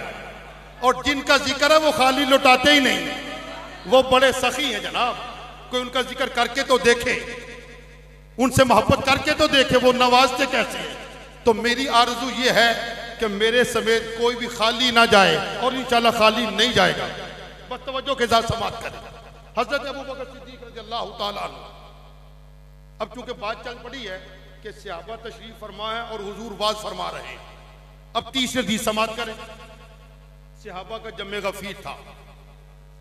और जिनका जिक्र है वो खाली लौटाते ही नहीं, वो बड़े सखी हैं जनाब। कोई उनका जिक्र करके तो देखे, उनसे मोहब्बत करके तो देखे वो नवाजते कैसे हैं। तो मेरी आरज़ू ये है कि मेरे समेत कोई भी खाली ना जाए, और इंशाल्लाह खाली नहीं जाएगा। बस तवज्जो के साथ समाअत करें। हजरत अबू बकर सिद्दीक रज़ी अल्लाह ताला अन्हु, अब चूंकि बात चल पड़ी है कि सहाबा तशरीफ फरमा है और हुजूर वाज फरमा रहे हैं, अब तीसरे दी समाअत करें। सहाबा का जम्मे गफीर था।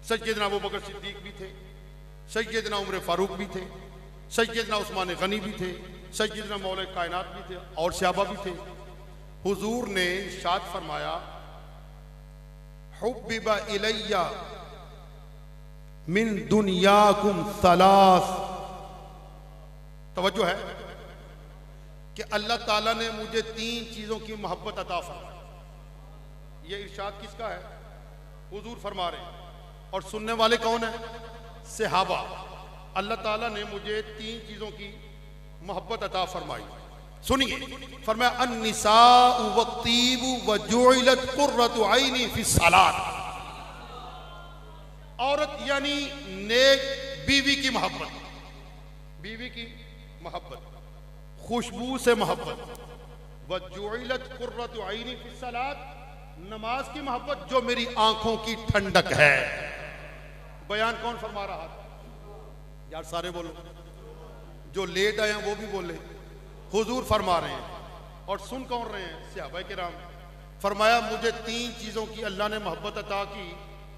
सैयदना अबू बकर सिद्दीक भी थे, सैयदना उमर फारूक भी थे, सैयदना उस्मान गनी भी थे, सैयदना मौला कायनात भी थे, और सहाबा भी थे। हुजूर ने इरशाद फरमाया हुब्बिबा इलैया मिन दुनियाकुम सलास। तवज्जो है कि अल्लाह ताला ने मुझे 3 चीजों की मोहब्बत अता फरमाई। ये इरशाद किसका है? हुजूर फरमा रहे हैं। और सुनने वाले कौन है? सहाबा। अल्लाह ताला ने मुझे 3 चीजों की मोहब्बत अता फरमाई। सुनिए, फरमाया अन्निसाउ वत्तीबु वजुइलत कुर्रतु ऐनी फी सलात। औरत यानी नेक बीवी की मोहब्बत, बीवी की मोहब्बत, खुशबू से मोहब्बत, वजुइलत कुर्रतु ऐनी फी सलात, नमाज की मोहब्बत जो मेरी आंखों की ठंडक है। बयान कौन फरमा रहा था? यार सारे बोलो, जो लेट आए हैं वो भी बोले। हुजूर फरमा रहे हैं और सुन कौन रहे हैं? सहाबा किराम। फरमाया मुझे 3 चीजों की अल्लाह ने मोहब्बत अता की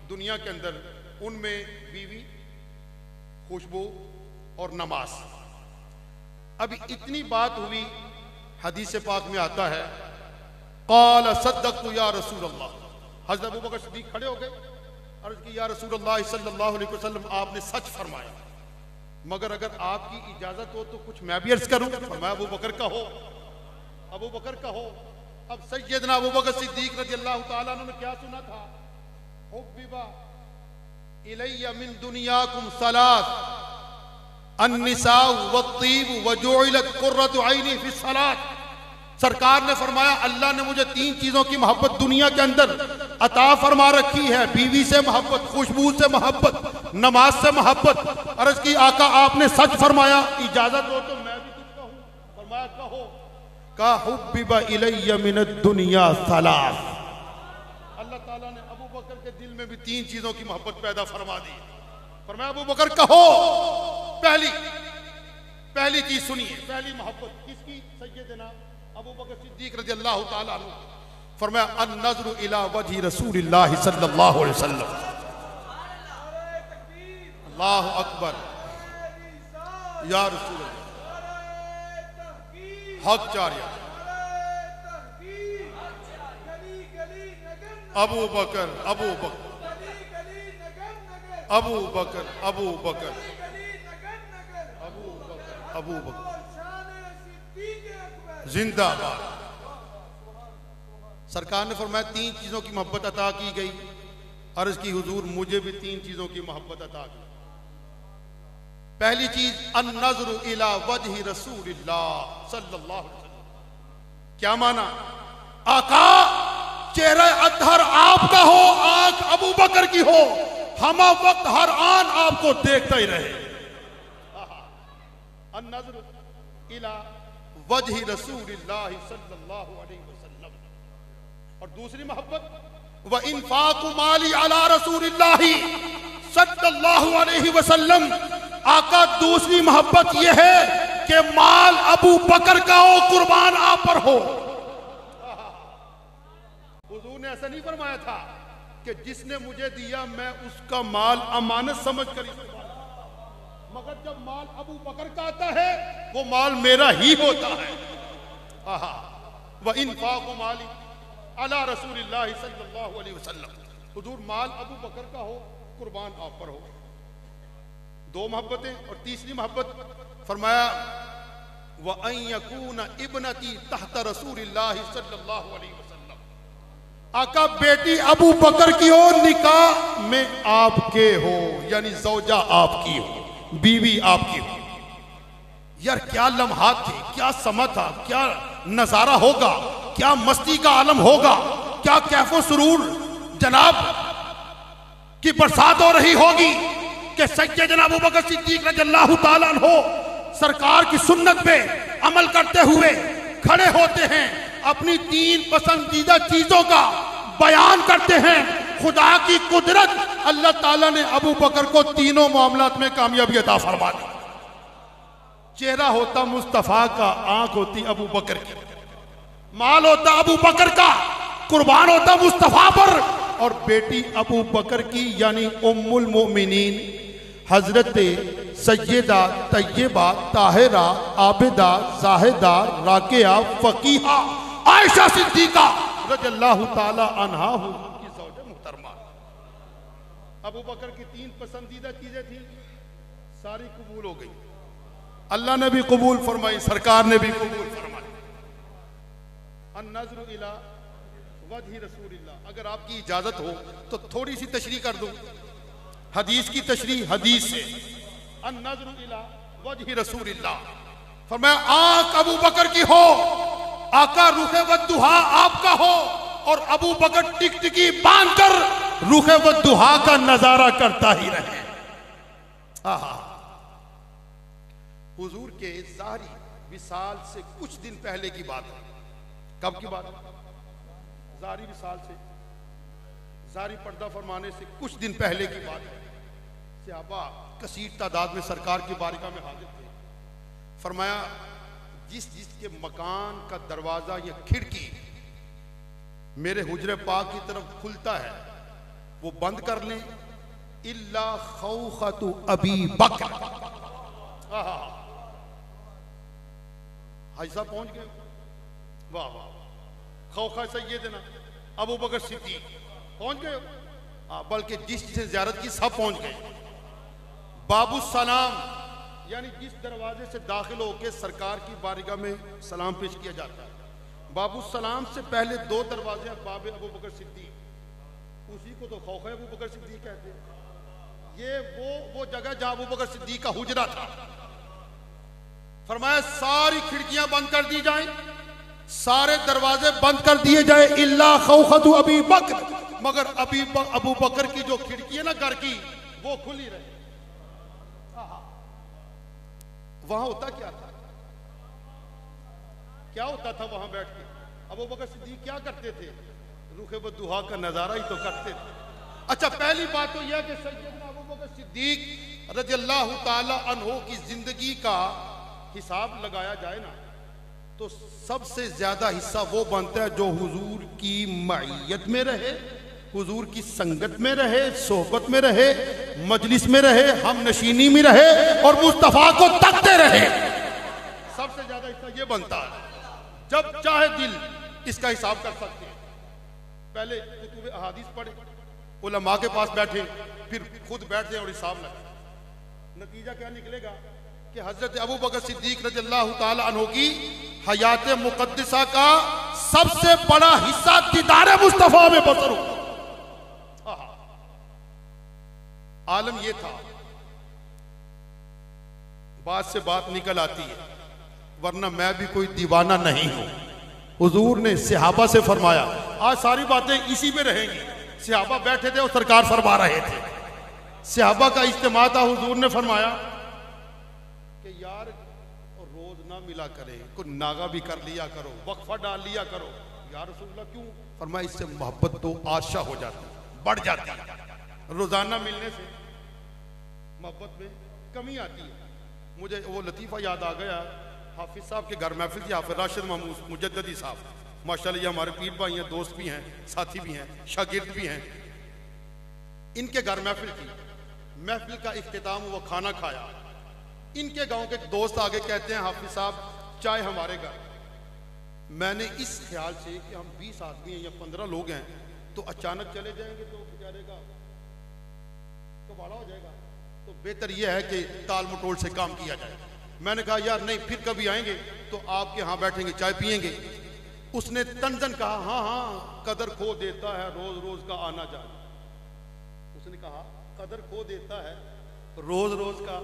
दुनिया के अंदर, उनमें बीवी, खुशबू और नमाज। अभी इतनी बात हुई हदीस पाक में आता है, क़ाल सद्दक़्तु या रसूल अल्लाह। हज़रत अबू बकर सिद्दीक़ खड़े हो गए, अर्ज़ की या रसूल अल्लाह सल्लल्लाहु अलैहि वसल्लम, आपने सच फरमाया, मगर अगर आपकी इजाजत हो तो कुछ मैं भी अर्ज करूं। फरमाया अबू बकर कहो, अबू बकर कहो। अब सैयदना अबू बकर सिद्दीक़ रज़ियल्लाहु ताला अन्हु ने क्या सुना था, हुब्बिबा इलैया मिन दुनियाकुम सलास अन्निसाउ वत्तीब वजुइलत कुर्रतु ऐनी फी सलात। सरकार ने फरमाया अल्लाह ने मुझे 3 चीजों की मोहब्बत दुनिया के अंदर अता फरमा रखी है, बीवी से मोहब्बत, खुशबू से मोहब्बत, नमाज से मोहब्बत। अर्ज की आका आपने सच फरमाया, इजाजत हो तो मैं भी कुछ कहूं। फरमाया कहो। का हुब्बिबा इलैया मिनद दुनिया सलास। अल्लाह ताला ने अबू बकर के दिल में भी 3 चीजों की मोहब्बत पैदा फरमा दी। फरमाया अबू बकर कहो। पहली चीज सुनिए, पहली मोहब्बत किसकी? सैयदना अबू बकर सिद्दीक़ रज़ियल्लाहु ताला अन्हु। फरमाया अन-नज़्रु इला वजहि रसूलिल्लाह सल्लल्लाहु अलैहि वसल्लम। अल्लाहु अकबर। या रसूल हक चारिया। अबू बकर अबू बकर अबू बकर अबू बकर अबू बकर जिंदाबाद। सरकार ने फरमाया 3 चीजों की मोहब्बत अता की गई। अर्ज की हुजूर मुझे भी 3 चीजों की मोहब्बत अता की। पहली चीज अन-नज़्रु इला वजहि रसूलिल्लाह सल्लल्लाहु अलैहि वसल्लम। क्या माना? आका चेहरा अतहर आपका हो, आंख अबू बकर की हो, हम वक्त हर आन आपको देखता ही रहे। अन-नज़्रु इला वजहि रसूलिल्लाह सल्लल्लाहु अलैहि वसल्लम। और दूसरी मोहब्बत व इन्फाकु माली अला रसूलिल्लाह सल्लल्लाहु अलैहि वसल्लम। आका दूसरी मोहब्बत यह है कि माल अबू बकर का हो, कुर्बान आप पर हो। हुजूर ने ऐसा नहीं फरमाया था कि जिसने मुझे दिया मैं उसका माल अमानत समझ कर इस्तेमाल, मगर जब माल अबू बकर का आता है वो माल मेरा ही होता है। व इन्फाकु माली अला रसूलिल्लाह सल्लल्लाहु अलैहि वसल्लम। हुजूर माल अबू बकर का हो, कुर्बान आप पर हो। 2 मोहब्बतें। और तीसरी मोहब्बत फरमाया व अन यकून इब्नती तहत रसूलिल्लाह सल्लल्लाहु अलैहि वसल्लम। आका बेटी अबू बकर की हो, निकाह में आपके हो, यानी ज़ौजा आपकी हो, बीवी आपकी हो। यार क्या लम्हात थे, क्या समा था, क्या नजारा होगा, क्या मस्ती का आलम होगा, क्या कैफो सुरूर जनाब की बरसात हो रही होगी कि सैयदना अबू बकर सिद्दीक़ रज़ियल्लाहु ताला अन्हु सरकार की सुन्नत पे अमल करते हुए खड़े होते हैं, अपनी 3 पसंदीदा चीजों का बयान करते हैं। खुदा की कुदरत, अल्लाह ताला ने अबू बकर को तीनों मामलात में कामयाबी अता फरमा दी। चेहरा होता मुस्तफा का, आंख होती अबू बकर की, माल होता अबू बकर का, कुर्बान होता मुस्तफा पर। और बेटी अबू बकर की यानी उम्मुल मोमिनीन हजरत सैयदा तैयबा ताहिरा आबिदा जाहिदा राकिया फकीहा आयशा सिद्दीका रज़ियल्लाहु ताला अन्हा की ज़ौजा मुहतरमा। अबू बकर की 3 पसंदीदा चीजें थी, सारी कबूल हो गई। अल्लाह ने भी कबूल फरमाई, सरकार ने भी कबूल फरमाई। अन-नज़्रु इला वजहि रसूलिल्लाह। अगर आपकी इजाजत हो तो थोड़ी सी तशरीह कर दूं, हदीस की तशरीह हदीस से। अन-नज़्रु इला वजहि रसूलिल्लाह, फरमाया आंख अबू बकर की हो, आका रुखे वद्दुहा आपका हो, और अबू बकर टिकटिकी बांधकर रुखे वद्दुहा का नजारा करता ही रहे। हुजूर के ज़ाहरी विसाल से कुछ दिन पहले की बात है। कब की बात है? ज़ाहरी विसाल से, ज़ाहरी पर्दा फरमाने से कुछ दिन पहले की बात है। सहाबा कसीर तादाद में सरकार की बारगाह में हाजिर थे। फरमाया जिस जिसके मकान का दरवाजा या खिड़की मेरे हुजरे पाक की तरफ खुलता है वो बंद कर लें, इल्ला खौखतु अबी बकर। हाजी साहब पहुंच गए। वाह वाह, खौखा सैयदना अबू बकर सिद्दीक पहुंच गए हो। बल्कि जिससे ज़ियारत की सब पहुंच गए। बाबू सलाम, यानी जिस दरवाजे से दाखिल होकर सरकार की बारगाह में सलाम पेश किया जाता है, बाबू सलाम से पहले दो दरवाजे हैं, बाब अबू बकर सिद्दीक, उसी को तो खौखा अबू बकर सिद्दीक कहते हैं। ये वो जगह जहां अबू बकर सिद्दीक का हुजरा था। फरमाया सारी खिड़कियां बंद कर दी जाएं, सारे दरवाजे बंद कर दिए जाए, इल्ला खौखतु अबी बकर, मगर अबू बकर की जो खिड़की है ना घर की, वो खुली रहे। वहां होता क्या था, क्या होता था वहां बैठ के? अबू बकर सिद्दीक क्या करते थे? रुखे बद्दुहा का नजारा ही तो करते थे। अच्छा, पहली बात तो यह कि सैयदना अबू बकर सिद्दीक रज़ियल्लाहु ताला अन्हु की जिंदगी का हिसाब लगाया जाए ना, तो सबसे ज्यादा हिस्सा वो बनता है जो हुजूर की मईयत में रहे, हुजूर की संगत में रहे, सोहबत में रहे, मजलिस में रहे, हम नशीनी में रहे और मुस्तफा को तकते रहे। सबसे ज्यादा हिस्सा ये बनता है। जब चाहे दिल इसका हिसाब कर सकते हैं। पहले कुतुब अहादीस पढ़े, उलमा के पास बैठे, फिर खुद बैठे और हिसाब लगे। नतीजा क्या निकलेगा कि हजरत अबू बकर सिद्दीक रज़ियल्लाहु ताला अन्हु की हयात मुक़द्दसा का सबसे बड़ा हिस्सा दीदार मुस्तफा में बसर हुआ। आलम यह था, बात से बात निकल आती है, वरना मैं भी कोई दीवाना नहीं हूं। हुजूर ने सहाबा से फरमाया, आज सारी बातें इसी में रहेंगी। सहाबा बैठे थे और सरकार फरमा रहे थे। सहाबा का इज्तिमा था। हुजूर ने फरमाया कि यार रोज ना मिला करे, कोई नागा भी कर लिया करो, वक्फा डाल लिया करो। यार रसूलुल्लाह क्यों? फरमाया इससे मोहब्बत तो आशा हो जाती, बढ़ जाती है। रोजाना मिलने से मोहब्बत में कमी आती है। मुझे वो लतीफ़ा याद आ गया, हाफिज साहब के घर महफिल थी, हाफिज राशिद महमूद मुजद्ददी साहब, माशाल्लाह ये हमारे पीर भाई हैं, दोस्त भी हैं, साथी भी हैं, शागिर्द भी हैं। इनके घर महफिल थी, महफिल का इख्तिताम हुआ, खाना खाया। इनके गांव के दोस्त आगे कहते हैं, हाफिज साहब चाय हमारे घर। मैंने इस ख्याल से कि हम 20 आदमी हैं या 15 लोग हैं, तो अचानक चले जाएंगे तो बेचारे का कबाड़ा हो जाएगा, तो बेहतर यह है कि ताल मटोल से काम किया जाए। मैंने कहा यार नहीं, फिर कभी आएंगे तो आपके यहाँ बैठेंगे, चाय पियेंगे। उसने तंजन कहा, हाँ हाँ कदर खो देता है रोज रोज का आना जाना। उसने कहा कदर खो देता है रोज रोज का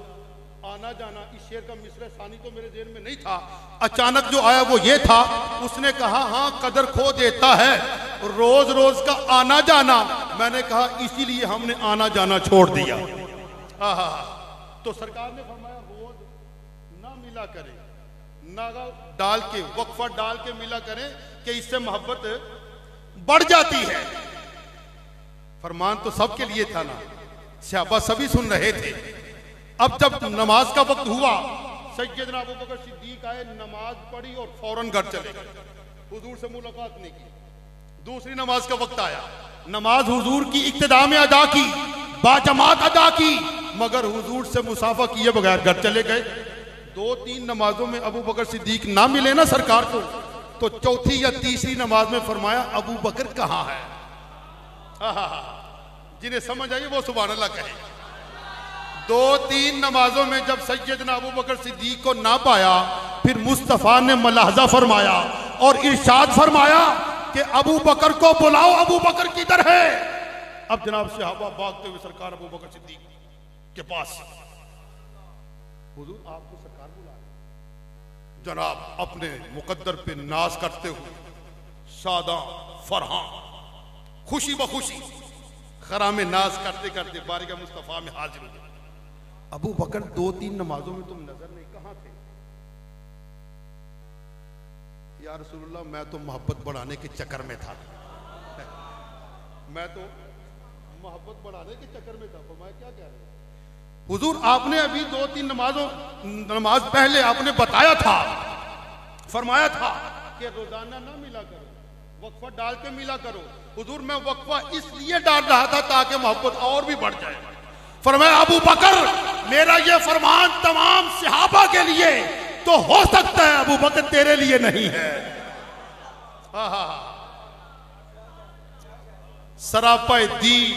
आना जाना। इस शेर का मिसरा सानी तो मेरे जेहन में नहीं था, अचानक जो आया वो ये था। उसने कहा हाँ कदर खो देता है रोज रोज का आना जाना। मैंने कहा इसीलिए हमने आना जाना छोड़ दिया। तो सरकार ने फरमाया रोज ना मिला करें, नागा डाल के, वक्फा डाल के मिला करें कि इससे मोहब्बत बढ़ जाती है। फरमान तो सबके लिए था ना, सहाबा सभी सुन रहे थे। अब जब नमाज का वक्त हुआ, सैयदना अबू बकर सिद्दीक आए, नमाज पढ़ी और फौरन घर चले गए, हुजूर से मुलाकात नहीं की। दूसरी नमाज का वक्त आया, नमाज हुजूर की इक्तिदा में अदा की, बाजमात अदा की, मगर हुजूर से मुसाफा किए बगैर घर चले गए। 2-3 नमाजों में अबू बकर सिद्दीक ना मिले ना सरकार को, तो चौथी या तीसरी नमाज में फरमाया अबू बकर कहाँ है? जिन्हें समझ आई वो सुभान अल्लाह कहे। 2-3 नमाजों में जब सैयदना अबू बकर सिद्दीक को ना पाया, फिर मुस्तफा ने मलाहजा फरमाया और इरशाद फरमाया कि अबू बकर को बुलाओ, अबू बकर किधर है? अब जनाब सहाबा भागते हुए सरकार अबू बकर सिद्दीक के पास, हुजूर आपको सरकार बुला रहे। जनाब अपने मुकद्दर पे नाज करते हुए, सादा फरहां, खुशी बखुशी खरा में नाज करते करते बारगाह मुस्तफा में हाजिर हुए। अबू बकर 2-3 नमाजों में तुम नजर नहीं, कहां थे? या रसूलुल्लाह मैं तो मोहब्बत बढ़ाने के चक्कर में था, मैं तो मोहब्बत बढ़ाने के चक्कर में था। फरमाया क्या कह रहे हैं? हुजूर आपने अभी 2-3 नमाज पहले आपने बताया था, फरमाया था कि रोजाना ना मिला करो, वक्फा डाल के मिला करो। हुजूर मैं वक्फा इसलिए डाल रहा था ताकि मोहब्बत और भी बढ़ जाए। फरमाया अबू बकर मेरा ये फरमान तमाम सहाबा के लिए तो हो सकता है, अबू बकर तेरे लिए नहीं है। हाँ हाँ हाँ, सरापा दीद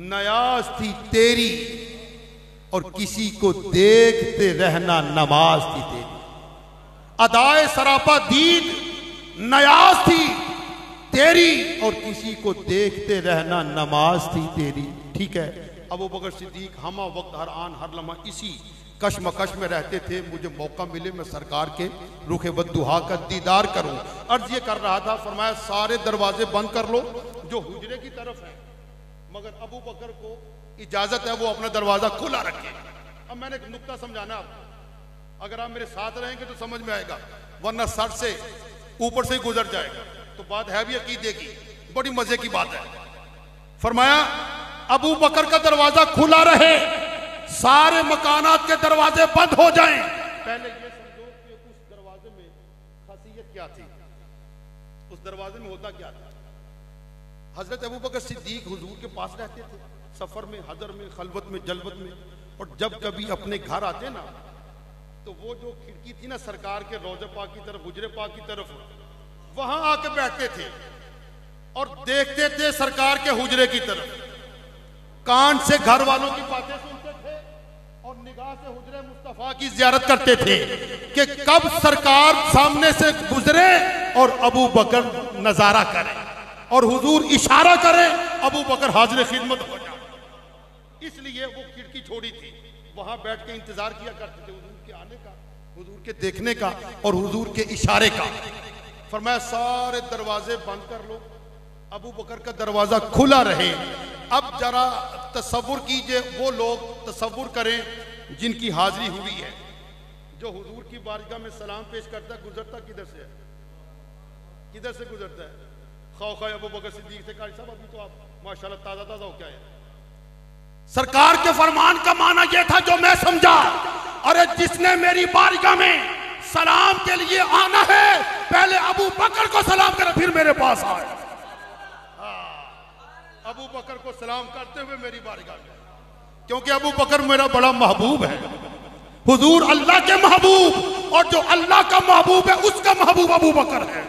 नयाज थी तेरी और किसी को देखते रहना नमाज थी तेरी। अदाए सरापा दीद नयाज थी तेरी और किसी को देखते रहना नमाज थी तेरी। ठीक है, अबू बकर सिद्दीक हम वक्त हर आन हर लम्हा इसी कश्मकश में रहते थे, मुझे मौका मिले मैं सरकार के रुखे बद्दुहा का दीदार करूं। अर्ज ये कर रहा था, फरमाया सारे दरवाजे बंद कर लो जो हुजरे की तरफ है, मगर अबू बकर को इजाजत है वो अपना दरवाजा खुला रखे। अब मैंने एक नुक्ता समझाना आपको, अगर आप मेरे साथ रहेंगे तो समझ में आएगा, वरना सर से ऊपर से ही गुजर जाएगा। तो बात है भी अकीदे की, बड़ी मजे की बात है। फरमाया अबू बकर का दरवाजा खुला रहे, सारे मकानात के दरवाजे बंद हो जाएं। पहले ये समझो कि उस दरवाजे में खासियत क्या थी, उस दरवाजे में होता क्या था। हजरत अबू बकर सिद्दीक हुजूर के पास रहते थे, सफर में, हजर में, खलवत में, जलवत में, और जब कभी अपने घर आते ना तो वो जो खिड़की थी ना सरकार के रोज़े पाक की तरफ, हुजरे पाक की तरफ, वहां आके बैठते थे और देखते थे सरकार के हुजरे की तरफ। कान से घर वालों की बातें सुनते थे और निगाह से हुजरे मुस्तफा की जियारत करते थे कि कब सरकार सामने से गुजरे और अबू बकर नजारा करे और हुजूर इशारा करे, अबू बकर हाजिर खिदमत हो जाए। इसलिए वो खिड़की छोड़ी थी, वहां बैठ के इंतजार किया करते थे हुजूर के आने का, हुजूर के देखने का और हुजूर के इशारे का। फरमाया सारे दरवाजे बंद कर लो, अबू बकर का दरवाजा खुला रहे। अब जरा तसव्वुर कीजिए, वो लोग तसव्वुर करें जिनकी हाजिरी हुई है, जो हुजूर की बारगाह में सलाम पेश करता है, गुजरता किधर से है, किधर से गुजरता है? खौखा अबू बकर सिद्दीक से कहा साहब अभी तो आप माशाल्लाह ताजा ताजा हो क्या है। सरकार के फरमान का माना यह था जो मैं समझा, अरे जिसने मेरी बारगाह में सलाम के लिए आना है पहले अबू बकर को सलाम करे फिर मेरे पास आए। अबू बकर को सलाम करते हुए मेरी बारगाह में, क्योंकि अबू बकर मेरा बड़ा महबूब है, हुजूर अल्लाह के महबूब, और जो अल्लाह का महबूब है उसका महबूब अबू बकर है।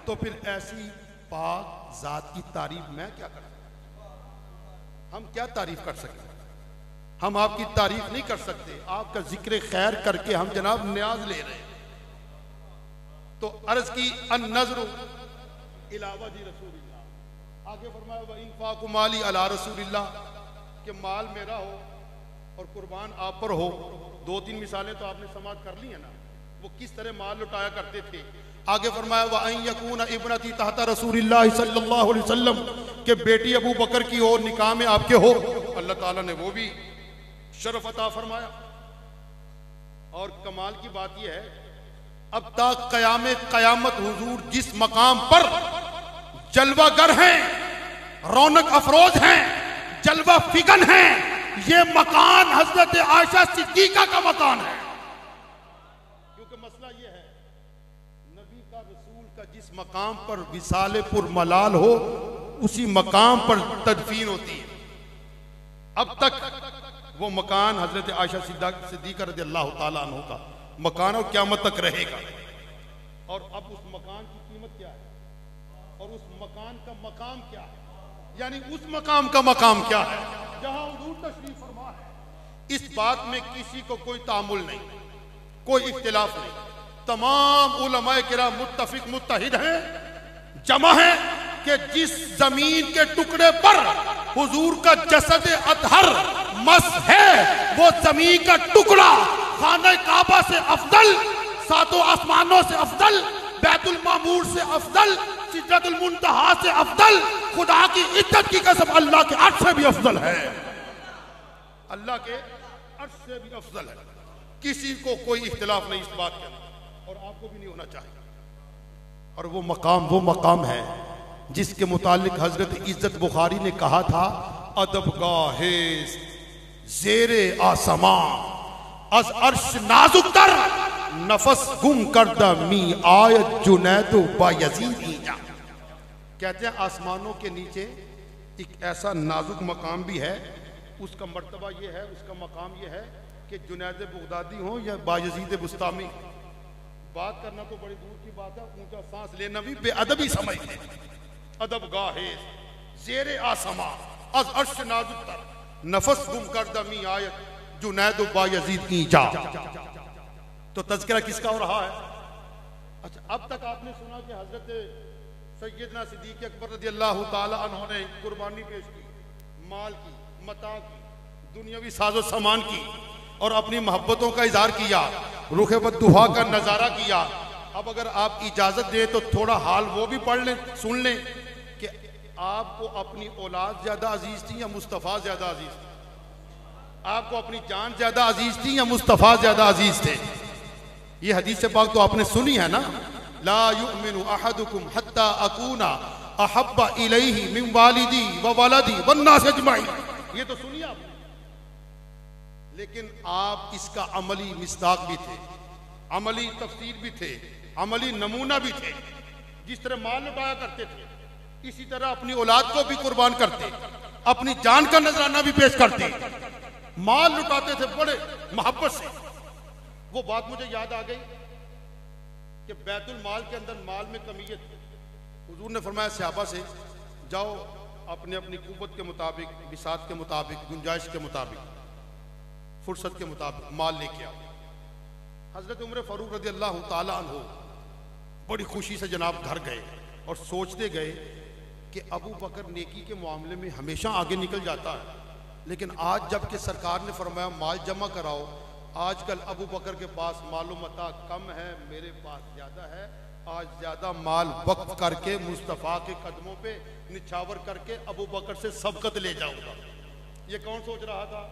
तो फिर ऐसी पाक जात की तारीफ मैं क्या कर सकता, हम क्या तारीफ कर सकते? हम आपकी तारीफ नहीं कर सकते, आपका जिक्र खैर करके हम जनाब न्याज ले रहे हैं। तो अर्ज की अन नजर इलावा जी रसूलिल्लाह, आगे फरमाया व इनफाकु माली अला रसूलिल्लाह, कि माल मेरा हो और कुर्बान आप पर हो। दो तीन मिसालें तो आपने समाप्त कर ली है ना, वो किस तरह माल लुटाया करते थे। आगे फरमाया व अन यकून इब्नती तहता रसूलिल्लाह सल्लल्लाहु अलैहि वसल्लम, के बेटी अबू बकर की हो, निकाह में आपके हो। अल्लाह ताला ने वो भी शरफ अता फरमाया। और कमाल की बात यह है, अब तक कयामत हुजूर जिस मकाम पर जलवागर हैं, रौनक अफरोज हैं, जलवा फिगन हैं, ये मकान हजरत आयशा सिद्दीका का मकान है। क्योंकि मसला ये है, नबी का रसूल का जिस मकाम पर विसाले पुर मलाल हो उसी मकाम पर तदफीन होती है। अब तक वो मकान हजरत आयशा सिद्दीका रज़ी अल्लाह ताला अन्हा का मकान और क़यामत तक रहेगा। और अब उस मकान की कीमत क्या है और उस मकान का मकाम क्या है, यानी उस मकाम का मकाम क्या है जहां हुजूर तशरीफ फरमा है। इस बात में किसी को कोई तामुल नहीं, कोई इख्तिलाफ नहीं, तमाम उलमाए किराम मुत्तफिक मुत्तहिद हैं, जमा है कि जिस जमीन के टुकड़े पर हुजूर का जसद अतहर मस है वो जमीन का टुकड़ा खाने काबा से अफजल, सातों आसमानों से अफजल, बैतुल मामूर से अफजल, सिदरतुल मुंतहा से अफजल, खुदा की इज्जत की कसम अल्लाह के अर्श से भी अफजल है, अल्लाह के अर्श से भी अफजल है। किसी को कोई इख्तिलाफ नहीं इस बात के, और आपको भी नहीं होना चाहिए। और वो मकाम है जिसके मुतालिक हजरत इज्जत बुखारी ने कहा था, अदबगाहे ज़ेरे आसमां अज अर्श नाजुक तर नफस गुम करदा मी आयत जुनैद बायजीद ईजा। कहते हैं आसमानों के नीचे एक ऐसा नाजुक मकाम भी है, उसका मर्तबा ये है, उसका मकाम ये है कि जुनैद बगदादी हो या बायजीद बुस्तामी, बात करना तो बड़ी दूर की बात है, ऊंचा सांस लेना भी बेअदबी समझते। अदब गाहे जेरे आसमा अज अर्श नाजुतर नफस गुम कर दमी आयत जुनैद बायजीद की जा। तो तज़किरा किसका हो रहा है? अच्छा, अब तक आपने सुना कि हजरत सैयदना सिद्दीक़ अकबर रज़ियल्लाहु ताला अन्हु ने कुर्बानी पेश की, माल की, मता की, दुनियावी साजो सामान की, और अपनी मोहब्बतों का इजहार किया, रुखे बद्दुहा का नजारा किया। अब अगर आप इजाजत दें तो थोड़ा हाल वो भी पढ़ लें, सुन लें कि आपको अपनी औलाद ज्यादा अजीज थी या मुस्तफ़ा ज्यादा अजीज थी? आपको अपनी जान ज्यादा अजीज थी या मुस्तफ़ा ज्यादा अजीज थे? ये हदीस पाक तो आपने सुनी है ना, ला युमिनु अहदुकुम हत्ता अकूना अहब्बा इलैहि मिन वालिदी व वलदी वन्नास अजमाइन। ये तो सुनिए आप, लेकिन आप इसका अमली मिस्दाक भी थे, अमली तफसीर भी थे, अमली नमूना भी थे। जिस तरह माल लुटाया करते थे, इसी तरह अपनी औलाद को भी कुर्बान करते, अपनी जान का नजराना भी पेश करते, माल लुटाते थे बड़े मोहब्बत से। वो बात मुझे याद आ गई कि बैतुल माल के अंदर माल में कमियत थी। हुजूर ने फरमाया सहाबा से, जाओ अपने अपनी कुव्वत के मुताबिक, बिसात के मुताबिक, गुंजाइश के मुताबिक, फुर्सत के मुताबिक माल लेके आओ। हजरत उमर फारूक रज़ियल्लाहु ताला अन्हु बड़ी खुशी से जनाब घर गए और सोचते गए कि अबू बकर नेकी के मामले में हमेशा आगे निकल जाता है, लेकिन आज जबकि सरकार ने फरमाया माल जमा कराओ, आजकल अबू बकर के पास मालूम मता कम है, मेरे पास ज्यादा है। आज ज्यादा माल वक्फ करके मुस्तफ़ा के कदमों पे निछावर करके अबू बकर से सबकत ले जाऊंगा। ये कौन सोच रहा था?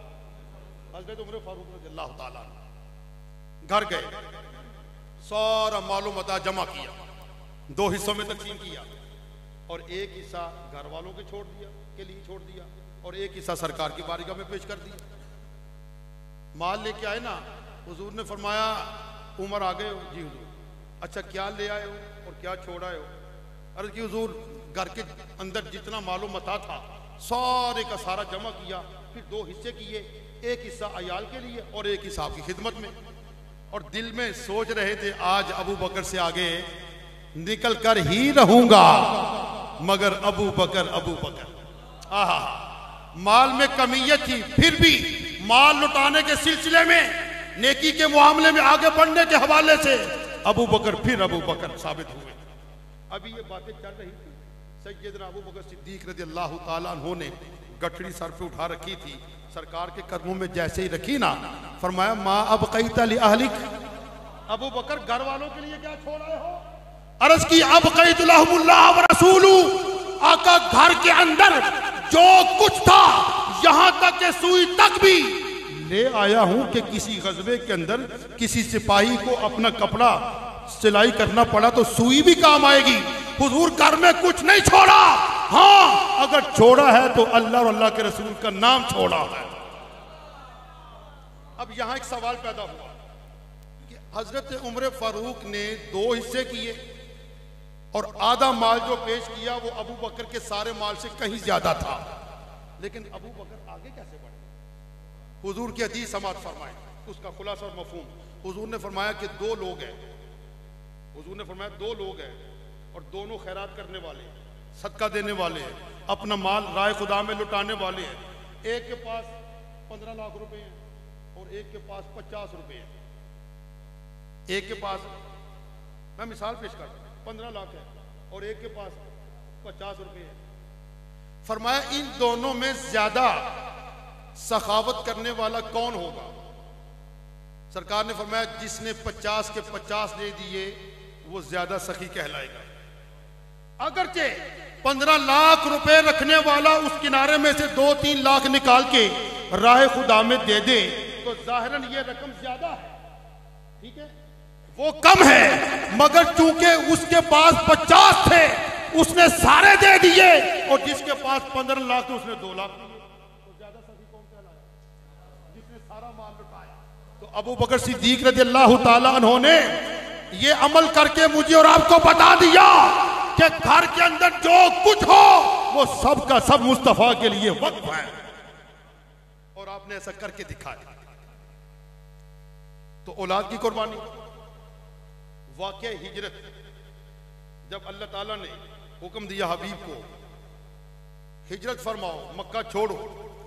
हज़रत उमर फारूक रज़ियल्लाहु ताला। घर गए, सारा मालूम मता जमा किया, 2 हिस्सों में तकसीम किया, और एक हिस्सा घर वालों के छोड़ दिया के लिए छोड़ दिया, और एक हिस्सा सरकार की बारगाह में पेश कर दिया। माल लेके आए ना, हुजूर ने फरमाया उमर आ गए हो? जी हुजूर। अच्छा, क्या ले आए हो और क्या छोड़ आए हो? अर्ज़ की हुजूर घर के अंदर जितना मालूम मता था सारे का सारा जमा किया, फिर 2 हिस्से किए, एक हिस्सा अयाल के लिए और एक हिस्सा आपकी खिदमत में। और दिल में सोच रहे थे आज अबू बकर से आगे निकल कर ही रहूंगा, मगर अबू बकर आहा, माल में कमियत थी, फिर भी माल लुटाने के सिलसिले में, नेकी के मामले में आगे बढ़ने के हवाले से अबू बकर साबित हुए। अभी ये बातें चल रही थी, सैयदना अबू बकर सिद्दीक रज़ियल्लाहु ताला अन्हु ने गठड़ी सर पे उठा रखी थी, सरकार के कदमों में जैसे ही रखी ना, फरमाया मा अब क़ैता लि अहलिक। अबू बकर घर वालों के लिए क्या छोड़ आए हो? अर्ज़ की अब क़ैतु लहुमुल्लाह व रसूलु। आका घर के अंदर जो कुछ था, यहां तक के सुई तक भी ले आया हूं कि किसी गजबे के अंदर किसी सिपाही को अपना कपड़ा सिलाई करना पड़ा तो सुई भी काम आएगी। हुजूर घर में कुछ नहीं छोड़ा, हाँ अगर छोड़ा है तो अल्लाह और अल्लाह के रसूल का नाम छोड़ा है। अब यहां एक सवाल पैदा हुआ कि हजरत उमर फारूक ने 2 हिस्से किए और आधा माल जो पेश किया वो अबू बकर के सारे माल से कहीं ज्यादा था, लेकिन अबू बकर आगे कैसे बढ़े? हुजूर की हदीस समाअत फरमाए, उसका खुलासा और मफहूम। हुजूर ने फरमाया कि 2 लोग हैं, हुजूर ने फरमाया 2 लोग हैं और दोनों खैरात करने वाले, सदका देने वाले हैं, अपना माल राय खुदा में लुटाने वाले हैं। एक के पास 15 लाख रुपए हैं और एक के पास 50 रुपए हैं। एक के पास, मैं मिसाल पेश करता हूं, 15 लाख है और एक के पास 50 रुपए है। फरमाया इन दोनों में ज्यादा सखावत करने वाला कौन होगा? सरकार ने फरमाया जिसने 50 के 50 दे दिए वो ज्यादा सखी कहलाएगा। अगरचे 15 लाख रुपए रखने वाला उस किनारे में से 2-3 लाख निकाल के राह खुदा में दे दे तो जाहिरन ये रकम ज्यादा है, ठीक है, वो कम है, मगर चूंकि उसके पास 50 थे उसने सारे दे दिए और जिसके पास 15 लाख थे उसने 2 लाख दिए, तो ज्यादा सही कौन कहलाया? जिसने सारा माल लुटाया। तो अबू बकर सिद्दीक रज़ियल्लाहु ताला अन्हु ने ये अमल करके मुझे और आपको बता दिया कि घर के अंदर जो कुछ हो वो सब का सब मुस्तफा के लिए वक्फ है, और आपने ऐसा करके दिखाया। तो औलाद की कुर्बानी, वाक़या हिजरत, जब अल्लाह ताला ने हुक्म दिया हबीब को हिजरत फरमाओ, मक्का छोड़ो,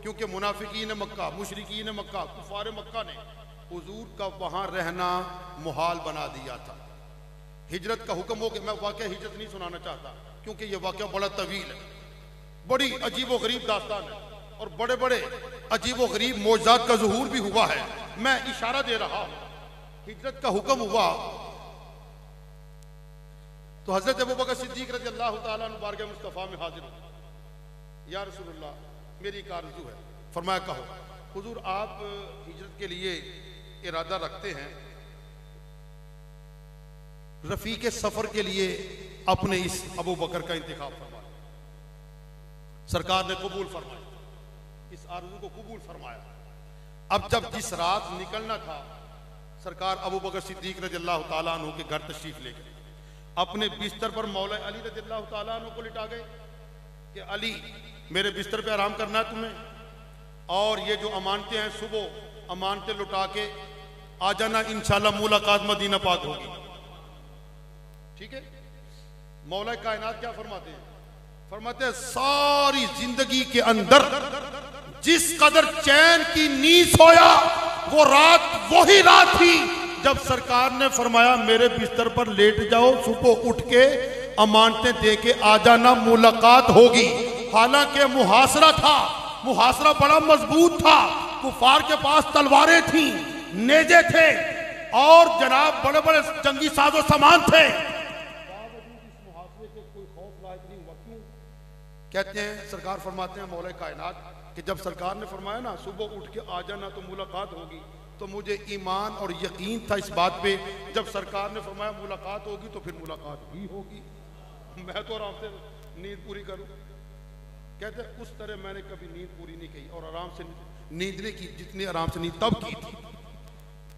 क्योंकि मुनाफिकीन मक्का, मुशरिकीन मक्का, कुफार मक्का ने हुजूर का वहां रहना मुहाल बना दिया था। हिजरत का हुक्म हो गया। मैं वाक़या हिजरत नहीं सुनाना चाहता क्योंकि यह वाक़या बड़ा तवील है, बड़ी अजीब व गरीब दास्तान है और बड़े बड़े अजीब व गरीब मौजज़ात का ज़ुहूर भी हुआ है। मैं इशारा दे रहा हूं। हिजरत का हुक्म हुआ तो हजरत अबू बकर सिद्दीक रज़ी अल्लाह ताला अन्हु बारगाह मुस्तफ़ा में हाजिर हो। या रसूलल्लाह, मेरी एक आरज़ू है। फरमाया कहो। हुजूर, आप हिजरत के लिए इरादा रखते हैं, रफीक सफर के लिए अपने इस अबू बकर का इंतखाब फरमाया। सरकार ने कबूल फरमाया, इस आरज़ू को कबूल फरमाया। अब जब जिस रात निकलना था, सरकार अबू बकर सिद्दीक रज़ी अल्लाह ताला अन्हु के घर तशरीफ ले गए। अपने बिस्तर पर मौला अली रज़ी अल्लाह ताला अन्हु को लिटा गए कि अली, मेरे बिस्तर पे आराम करना है तुम्हें, और ये जो अमानतें हैं सुबह अमानतें लुटा के आ जाना, इंशाल्लाह मुलाकात मदीना पाक होगी। ठीक है। मौला कायनात क्या फरमाते हैं? फरमाते हैं सारी जिंदगी के अंदर जिस कदर चैन की नींद सोया, वो रात वही रात थी जब सरकार ने फरमाया मेरे बिस्तर पर लेट जाओ, सुबह उठ के अमानतें दे के आ जाना, मुलाकात होगी। हालांकि मुहासरा था, मुहासरा बड़ा मजबूत था, कुफार के पास तलवारें थी, नेजे थे और जनाब बड़े बड़े जंगी साजो सामान थे। कहते हैं, सरकार फरमाते हैं मौला कायनात कि जब सरकार ने फरमाया ना सुबह उठ के आ जाना तो मुलाकात होगी, तो मुझे ईमान और यकीन था इस बात पे, जब सरकार ने फरमाया मुलाकात होगी तो फिर मुलाकात ही होगी। मैं तो आराम से नींद पूरी करूं। कहते हैं उस तरह मैंने कभी नींद पूरी नहीं की और आराम से नींद नहीं की जितनी आराम से नींद तब की थी।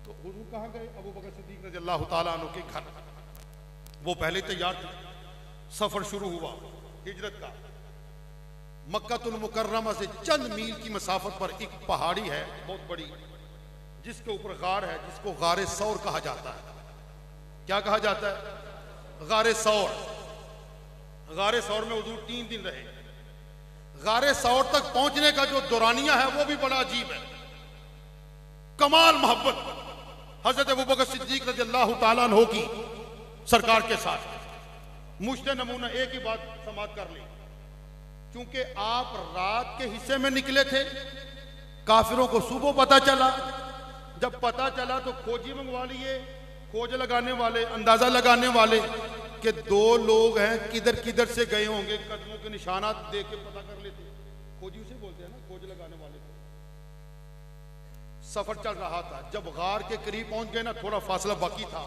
तो हुजूर कहाँ गए? अबू बकर सिद्दीक रज़ी अल्लाह ताला अन्हु के घर। वो पहले तैयार थे। सफर शुरू हुआ हिजरत का। मक्कातुल मुकर्रमा से चंद मील की मसाफत पर एक पहाड़ी है बहुत बड़ी, जिसके ऊपर गार है, जिसको गारे सौर कहा जाता है। क्या कहा जाता है? गारे सौर। गारे सौर में हुजूर 3 दिन रहे। गारे सौर तक पहुंचने का जो दौरानिया है वो भी बड़ा अजीब है, कमाल मोहब्बत हजरत अबू बकर सिद्दीक रज़ी अल्लाह ताला अन्हु की सरकार के साथ। मुश्ते नमूना एक ही बात समाप्त कर ली, क्योंकि आप रात के हिस्से में निकले थे, काफिरों को सुबह पता चला। जब पता चला तो खोजी मंगवा लिए, खोज लगाने वाले, अंदाजा लगाने वाले कि 2 लोग हैं, किधर किधर से गए होंगे, कदमों के निशानात देख के पता कर लेते। खोजी उसे बोलते हैं ना, खोज लगाने वाले को। सफर चल रहा था, जब गार के करीब पहुंच गए ना, थोड़ा फासला बाकी था।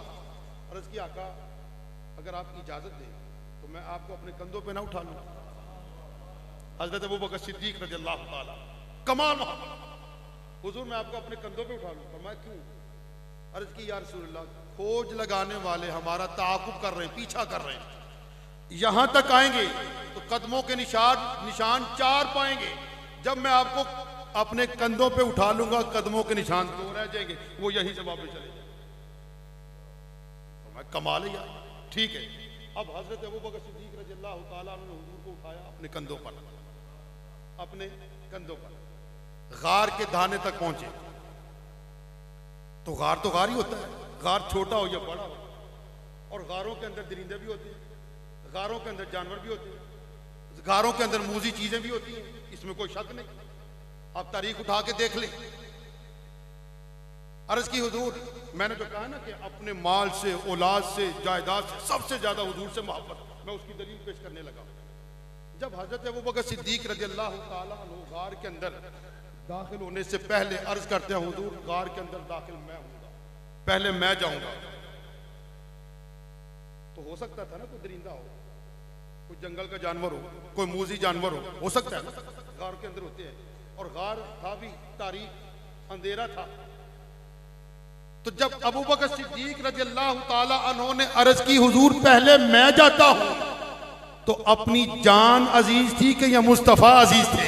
अर्ज की आका, अगर आप इजाजत दें तो मैं आपको अपने कंधों पे ना उठा लूं। हजरत अबू बकर सिद्दीक रज़ी अल्लाह ताला, कमाल मोहब्बत, हुजूर मैं आपको अपने कंधों पे उठा लूं। फरमाया क्यों? अर्ज की या रसूलल्लाह, खोज लगाने वाले हमारा ताक़ुब कर रहे हैं, पीछा कर रहे हैं, यहां तक आएंगे तो कदमों के निशान 4 पाएंगे। जब मैं आपको अपने कंधों पे उठा लूंगा, कदमों के निशान 2 रह जाएंगे, वो यहीं से वापस चले जाएंगे। फरमाया कमाल है यार। ठीक है। अब हजरत अबू बकर सिद्दीक रज़ी अल्लाह ताला अन्हु ने हुजूर को उठाया अपने कंधों पर, अपने कंधों पर, गार के दाने तक पहुंचे। तो गार ही होता है, गार छोटा हो या बड़ा हो, और गारों के अंदर दरिंदे भी होते हैं, गारों के अंदर जानवर भी होते हैं, गारों के अंदर मूजी चीजें भी होती हैं, इसमें कोई शक नहीं। आप तारीख उठा के देख लें। अर्ज की हुजूर, मैंने तो कहा ना कि अपने माल से, औलाद से, जायदाद से सबसे ज्यादा हुजूर से मोहब्बत, मैं उसकी दलील पेश करने लगा। जब हजरत अबू बकर सिद्दीक रज़ी अल्लाह ताला अन्हु गार के अंदर दाखिल होने से पहले अर्ज करते हैं, हुजूर गार के अंदर दाखिल मैं हूंगा, पहले मैं जाऊंगा। तो हो सकता था ना कोई दरिंदा हो, कोई जंगल का जानवर हो, कोई मूजी जानवर हो सकता है ना, गार के अंदर होते हैं। और गार था भी तारीख, अंधेरा था। तो जब अबू बकर सिद्दीक रज़ी अल्लाह ताला अन्हु ने अर्ज की, हुजूर पहले मैं जाता हूं, तो अपनी जान अजीज थी कि या मुस्तफा अजीज थे?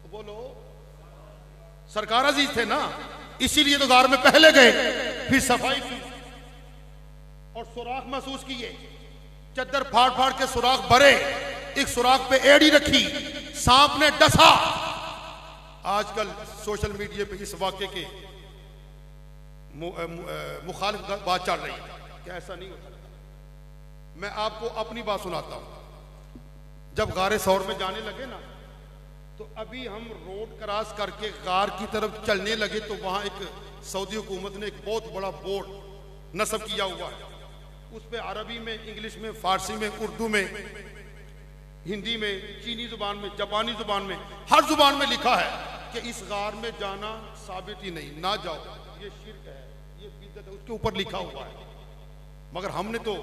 बोलो, सरकार अजीज थे ना, इसीलिए तो गार में पहले गए, फिर सफाई की, और सुराख महसूस किए, चद्दर फाड़ फाड़ के सुराख भरे, एक सुराख पे एड़ी रखी, सांप ने डसा। आजकल सोशल मीडिया पे इस वाक्य के मुखालिफ बात चल रही है कि ऐसा नहीं होता। मैं आपको अपनी बात सुनाता हूं। जब गारे सौर में जाने लगे ना, तो अभी हम रोड क्रॉस करके गार की तरफ चलने लगे तो वहां एक सऊदी हुकूमत ने एक बहुत बड़ा बोर्ड नस्ब किया हुआ है। उस पे अरबी में, इंग्लिश में, फारसी में, उर्दू में, हिंदी में, चीनी जुबान में, जापानी जुबान में, हर जुबान में लिखा है कि इस गार में जाना साबित ही नहीं, ना जाओ, ये शिर्क है, ये बिदअत है, उसके ऊपर लिखा हुआ है। मगर हमने तो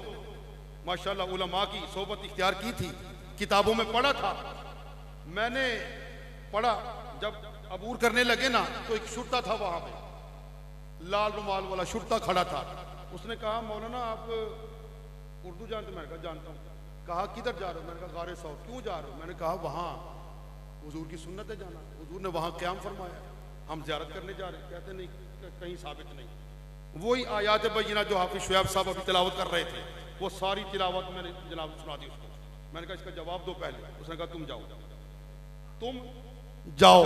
माशाल्लाह उलमा की सोबत इख्तियार की थी, किताबों में पढ़ा था। मैंने पढ़ा, जब अबूर करने लगे ना तो एक शुरता था वहां पे, लाल रुमाल वाला शुरता खड़ा था। उसने कहा मौलाना आप उर्दू जानते? मैंने कहा जानता हूँ। कहा किधर जा रहे हो? मैंने कहा गारे सौर। क्यों जा रहे हो? मैंने कहा वहाँ हुजूर की सुन्नत है जाना, हुजूर ने वहाँ क़याम फरमाया, हम ज़ियारत करने जा रहे हैं। कहते नहीं, कहीं साबित नहीं। वही आयात बय्यिना जो हाफिज शुएब साहब अभी तिलावत कर रहे थे, वो सारी तिलावत मैंने जनाब सुना दी उसको। मैंने कहा इसका जवाब दो पहले। उसने कहा तुम जाओ, तुम जाओ।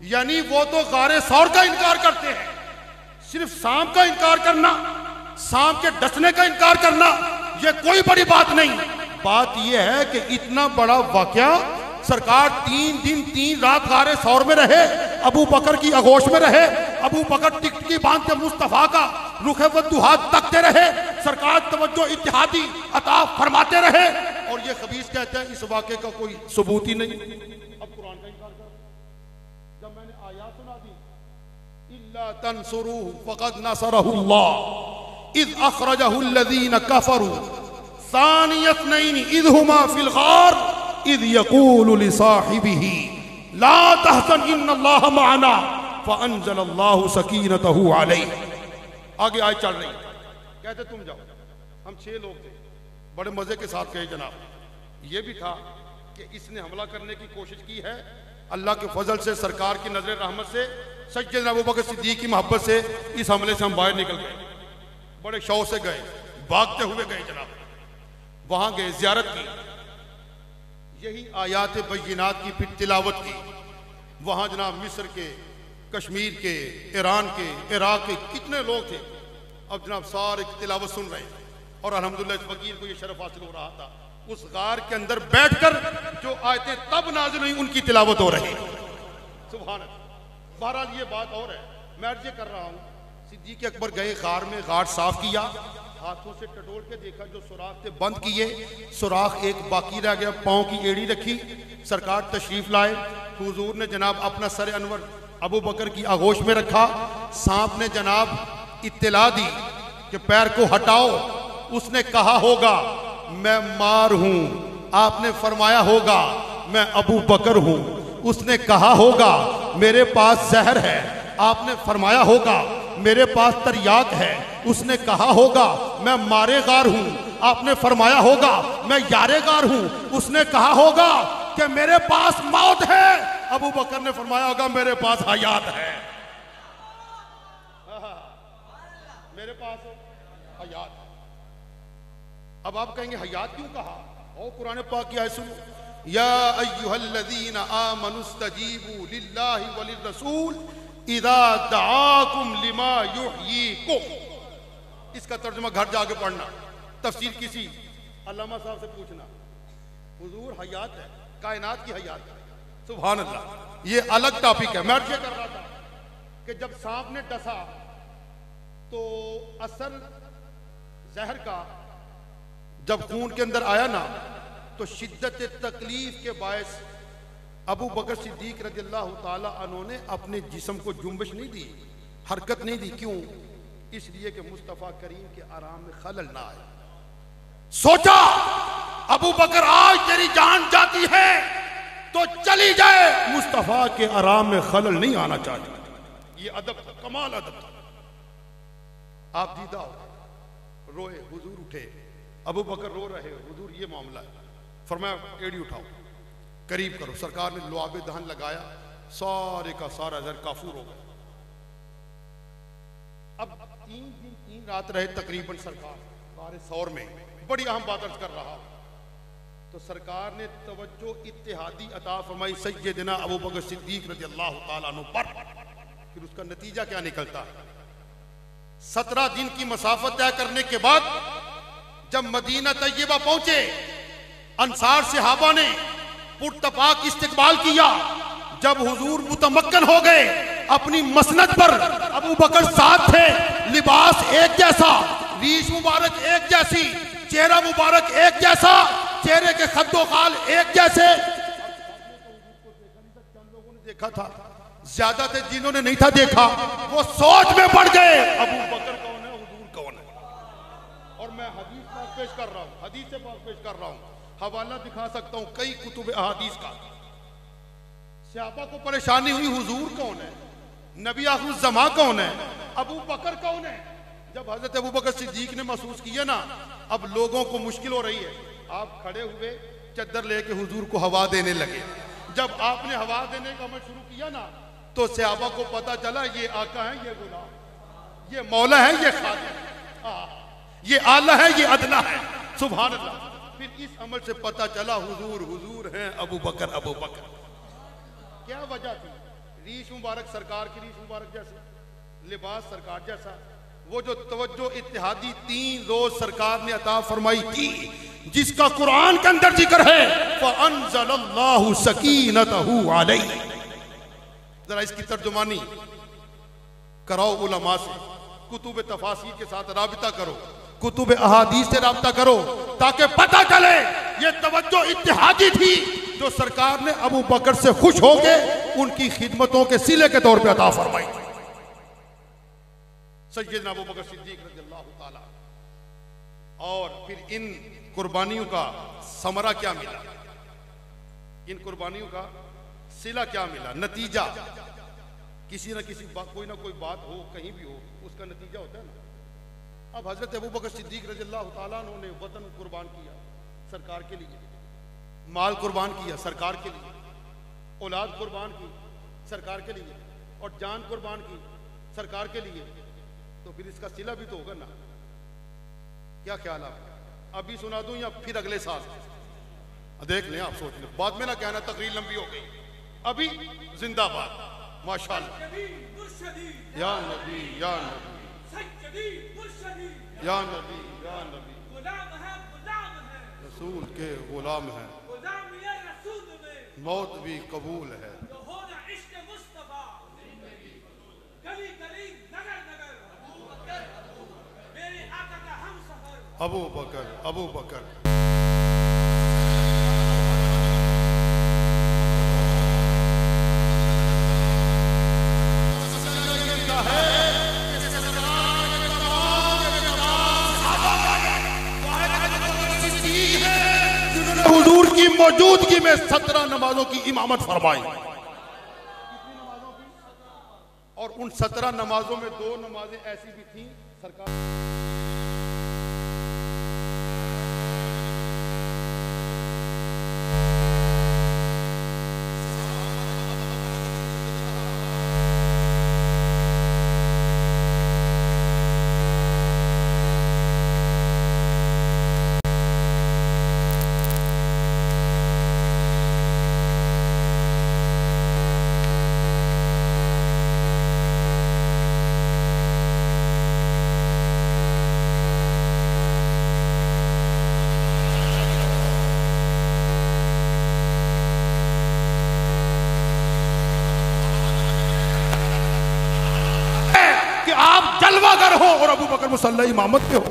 यानी वो तो गारे सौर का इनकार करते हैं। सिर्फ सांप का इनकार करना, सांप के डसने का इनकार करना, ये कोई बड़ी बात नहीं। बात यह है कि इतना बड़ा वाकया, सरकार 3 दिन 3 रात गारे सौर में रहे, अबू बकर की आगोश में रहे, अबू बकर टिकटकी बांध के मुस्तफा का रुखे वद्दुहा तकते रहे, सरकार तवज्जो इत्तिहादी अता फरमाते रहे, और ये खबीस कहते हैं इस वाकये का कोई सबूत ही नहीं। अब कुरान का इनकार कर, जब मैंने आयात सुना दी, इल्ला तंसुरूहु फक़द नसरहुल्लाह इज़ अख़रजहुल्लज़ीना कफ़रू सानिय इस्नैनि इज़ हुमा फ़िल ग़ार इज़ यक़ूलु लिसाहिबिही ला तहज़न इन्नल्लाह मअना फ़अंज़लल्लाहु सकीनतहु अलैहि। आगे आयत चल रही, कहते तुम जाओ। हम 6 लोग थे, बड़े मजे के साथ गए जनाब। ये भी था कि इसने हमला करने की कोशिश की है, अल्लाह के फजल से, सरकार की नजर रहमत से, सैयदना अबू बकर सिद्दीक की मोहब्बत से इस हमले से हम बाहर निकल गए। बड़े शौक से गए, भागते हुए गए जनाब। वहां गए, जियारत की, यही आयात बय्यिनात की फिर तिलावत की। वहां जनाब मिस्र के, कश्मीर के, ईरान के, इराक के कितने लोग थे। अब जनाब सारे तिलावत सुन रहे हैं, और अल्हम्दुलिल्लाह इस फकीर को ये शरफ हासिल हो रहा था, उस गार के अंदर बैठकर जो आयतें तब नाज़िल हुई उनकी तिलावत हो रही। सुभान अल्लाह। बहरहाल ये बात और है, मैं अर्ज़ कर रहा हूँ, सिद्दीक़ अकबर गए गार में, गार साफ किया, हाथों से टटोल के देखा, जो सुराख थे बंद किए, सुराख एक बाकी रह गया, पाँव की एड़ी रखी। सरकार तशरीफ लाए, हुजूर ने जनाब अपना सर अनवर अबू बकर की आगोश में रखा। सांप ने जनाब इत्तला दी कि पैर को हटाओ। उसने कहा होगा मैं मार हूं, आपने फरमाया होगा मैं अबू बकर हूं। उसने कहा होगा मेरे पास जहर है, आपने फरमाया होगा मेरे पास तरियाक है। उसने कहा होगा मैं मारेगार हूं, आपने फरमाया होगा मैं यारेगार हूं। उसने कहा होगा कि मेरे पास मौत है, अबू बकर ने फरमाया होगा मेरे पास हयात है। मेरे पास हयात है। अब आप कहेंगे हयात क्यों कहा? और कुरान पाक की आयत सुनो, या अय्युहल्लज़ीना आमनुस्तजीबू लिल्लाहि वलिर्रसूल इज़ा दआकुम लिमा युहयीकुम। इसका तर्जुमा घर जाके पढ़ना, तफसीर किसी अल्लामा साहब से पूछना। हुजूर हयात है, कायनात की हयात है। सुभान अल्लाह। ये अलग टॉपिक है। मैं अर्ज़ कर रहा था कि जब सांप ने डसा तो असर जहर का जब खून के अंदर आया ना, तो शिद्दत तकलीफ के बायस अबू बकर सिद्दीक रज़ियल्लाहु ताला अन्हु ने अपने जिस्म को जुम्बिश नहीं दी, हरकत नहीं दी। क्यों? इसलिए कि मुस्तफ़ा करीम के आराम में खलल ना आए। सोचा अबू बकर आज तेरी जान जाती है तो चली जाए, मुस्तफ़ा के आराम में खलल नहीं आना चाहिए। ये अदब था, कमाल अदब था। आप दीदा हो, रोए, हुजूर उठे, अबू बकर रो रहे हो, हुजूर ये मामला है। फरमाया एड़ी उठाओ, करीब करो। सरकार ने लुआबे दहन लगाया, सारे का सारा जहर काफूर हो गया। अब 3 दिन 3 रात रहे तकरीबन सरकार बारे सौर में। बड़ी अहम बात अर्ज कर रहा हूं। तो सरकार ने तवज्जो इत्तेहादी अता फरमाई सैयदना अबू बकर सिद्दीक रज़ी अल्लाह तआला अन्हु पर। फिर उसका नतीजा क्या निकलता? 17 दिन की मसाफत तय करने के बाद जब मदीना तैयबा पहुंचे, अंसार सहाबा ने पुरतपाक इस्तिकबाल किया। जब हुजूर मुतमक्कन हो गए अपनी मसनद पर, अबू बकर साथ थे, लिबास एक जैसा, रीश मुबारक एक जैसी, चेहरा मुबारक एक जैसा, चेहरे के खद्दो खाल एक जैसे। चंद लोगों ने देखा था, ज्यादा थे जिन्होंने नहीं था देखा, वो सोच में पड़ गए अबू बकर कौन है, हुजूर कौन है। और मैं हदीस पाक पेश कर रहा हूं, हदीस से पाक पेश कर रहा हूं, हवाला दिखा सकता हूं कई कुतुब अहादीस का। सहाबा को परेशानी हुई, हुजूर कौन है, नबी आखिर ज़मा कौन है, अबू बकर कौन है। जब हजरत अबू बकर सिद्दीक ने महसूस किया ना अब लोगों को मुश्किल हो रही है, आप खड़े हुए चद्दर लेके हुजूर को हवा देने लगे। जब आपने हवा देने का अमल शुरू किया ना तो सहाबा को पता चला ये आका है, ये गुलाम, ये मौला है, ये खादिम, ये आला है, ये अदना है। सुभान अल्लाह। फिर इस अमल से पता चला हुजूर हुजूर हैं अबू बकर, अबू बकर। क्या वजह थी? रीश मुबारक सरकार की रीश मुबारक जैसे, लिबास सरकार जैसा, वो जो तवज्जो इत्तेहादी 3 रोज सरकार ने अता फरमाई थी, जिसका कुरान के अंदर जिक्र है, फ़अंज़लल्लाहु सकीनतहु अलैहि। जरा इसकी तर्जुमानी कराओ उलमा से, कुतुब तफासीर के साथ राबिता करो, कुतुब अहादीस से राबिता करो, ताकि पता चले ये तवज्जो इत्तेहादी थी जो सरकार ने अबू बकर से खुश होकर उनकी खिदमतों के सिले के तौर पे अता फरमाई। सैयदना अबू बकर सिद्दीक रज़ियल्लाहु ताला। और फिर इन कुर्बानियों का समरा क्या मिला, इन कुर्बानियों का सिला क्या मिला, नतीजा। किसी ना किसी बात, कोई ना कोई बात हो, कहीं भी हो, उसका नतीजा होता है ना। अब हजरत अबू बकर सिद्दीक रज़ियल्लाहु ताला ने वतन कुर्बान किया सरकार के लिए, माल कुर्बान किया सरकार के लिए, औलाद कुर्बान की सरकार के लिए, और जान कुर्बान की सरकार के लिए। तो फिर इसका सिला भी तो होगा ना। क्या ख्याल आप? अभी सुना दूं या फिर अगले साल? देख लें, आप सोच लें, बाद में ना कहना तकरीर लंबी हो गई। अभी जिंदाबाद माशाअल्लाह। या नबी या नबी या नबी या नबी, रसूल के गुलाम हैं, मौत भी कबूल है। अबू बकर, अबू बकर। हुजूर की मौजूदगी में 17 नमाजों की इमामत फरमाई। और उन 17 नमाजों में 2 नमाजें ऐसी भी थी सरकार जलवागर हो और अबू बकर मुसल्ला इमामत पे हो।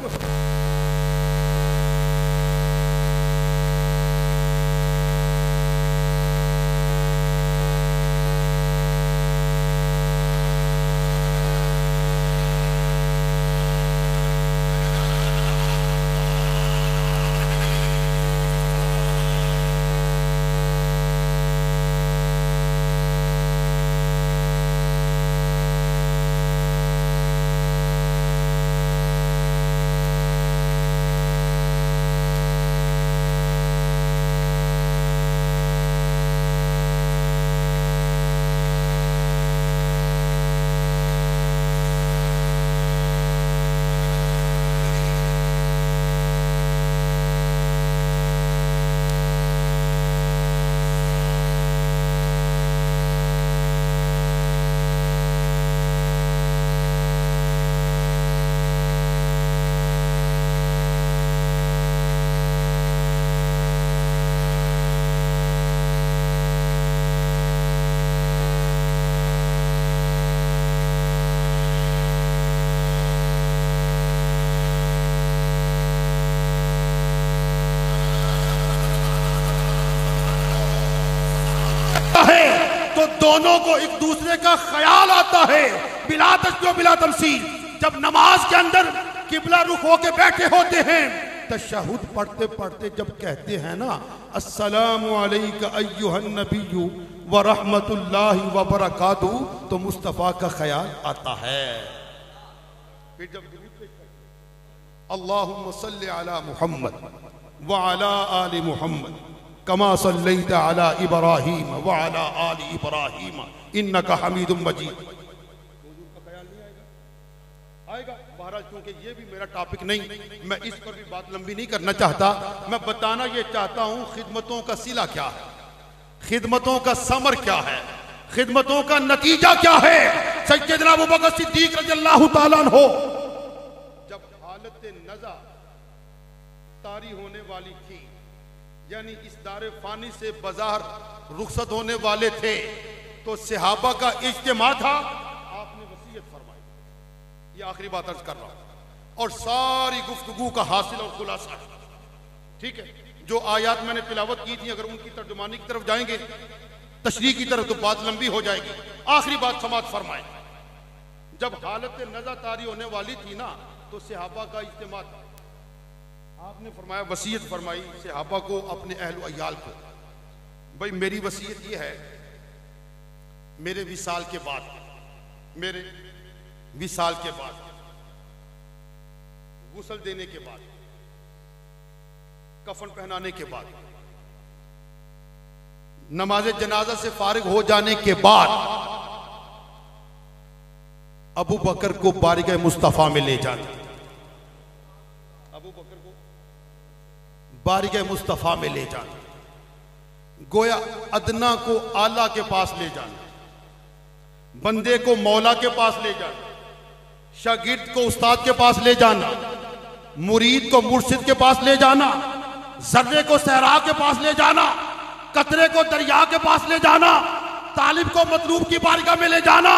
तो दोनों को एक दूसरे का ख्याल आता है बिला तशब्बुह बिला तमसील। जब नमाज के अंदर किबला रुख होके बैठे होते हैं, तशहुद पढ़ते पढ़ते जब कहते हैं ना अस्सलामु अलैका अय्युहन नबिय्यु व रहमतुल्लाहि व बरकातुहू, तो मुस्तफ़ा का ख्याल आता है। फिर जब अल्लाहुम्मा सल्लि अला मुहम्मद व अला आलि मुहम्मद कमा सल्लैता अला इब्राहीम व अला आलि इब्राहीम इन्नका हमीदुम मजीद, आएगा। बहरहाल क्योंकि ये भी मेरा टॉपिक नहीं, मैं इस पर भी बात लंबी नहीं करना चाहता। मैं बताना ये चाहता हूं खिदमतों का सिला क्या है, खिदमतों का समर क्या है, खिदमतों का नतीजा क्या है। सैयदना अबू बकर सिद्दीक रज़ियल्लाहु ताला अन्हु जब हालत नज़ा तारी होने वाली थी, यानी इस दारे फानी से बाजार रुखसत होने वाले थे, तो सहाबा का इज्तिमा था। आपने वसीयत फरमाई, ये आखिरी बात अर्ज कर रहा हूं, और सारी गुफ्तगू का हासिल और खुलासा, ठीक है। जो आयात मैंने तिलावत की थी, अगर उनकी तर्जुमानी की तरफ जाएंगे, तशरीह की तरफ, तो बात लंबी हो जाएगी। आखिरी बात समात फरमाए, जब हालत नज़ा तारी होने वाली थी ना, तो सहाबा का इज्तिमा था। आपने फरमाया, वसीयत फरमाई सहाबा को, अपने अहल अयाल को, भाई मेरी वसीयत ये है, मेरे विसाल के बाद, मेरे विसाल के बाद, गुस्ल देने के बाद, कफन पहनाने के बाद, नमाज जनाजा से फारिग हो जाने के बाद, अबू बकर को बारगाह मुस्तफा में ले जाना, अबू बकर को बारगाह मुस्तफा में ले जाना, गोया अदना को आला के पास ले जाना, बंदे को मौला के पास ले जाना, शागिर्द को उस्ताद के पास ले जाना, मुरीद को मुर्शिद के पास ले जाना, जर्रे को सहरा के पास ले जाना, कतरे को दरिया के पास ले जाना, तालिब को मतलूब की बारगाह में ले जाना,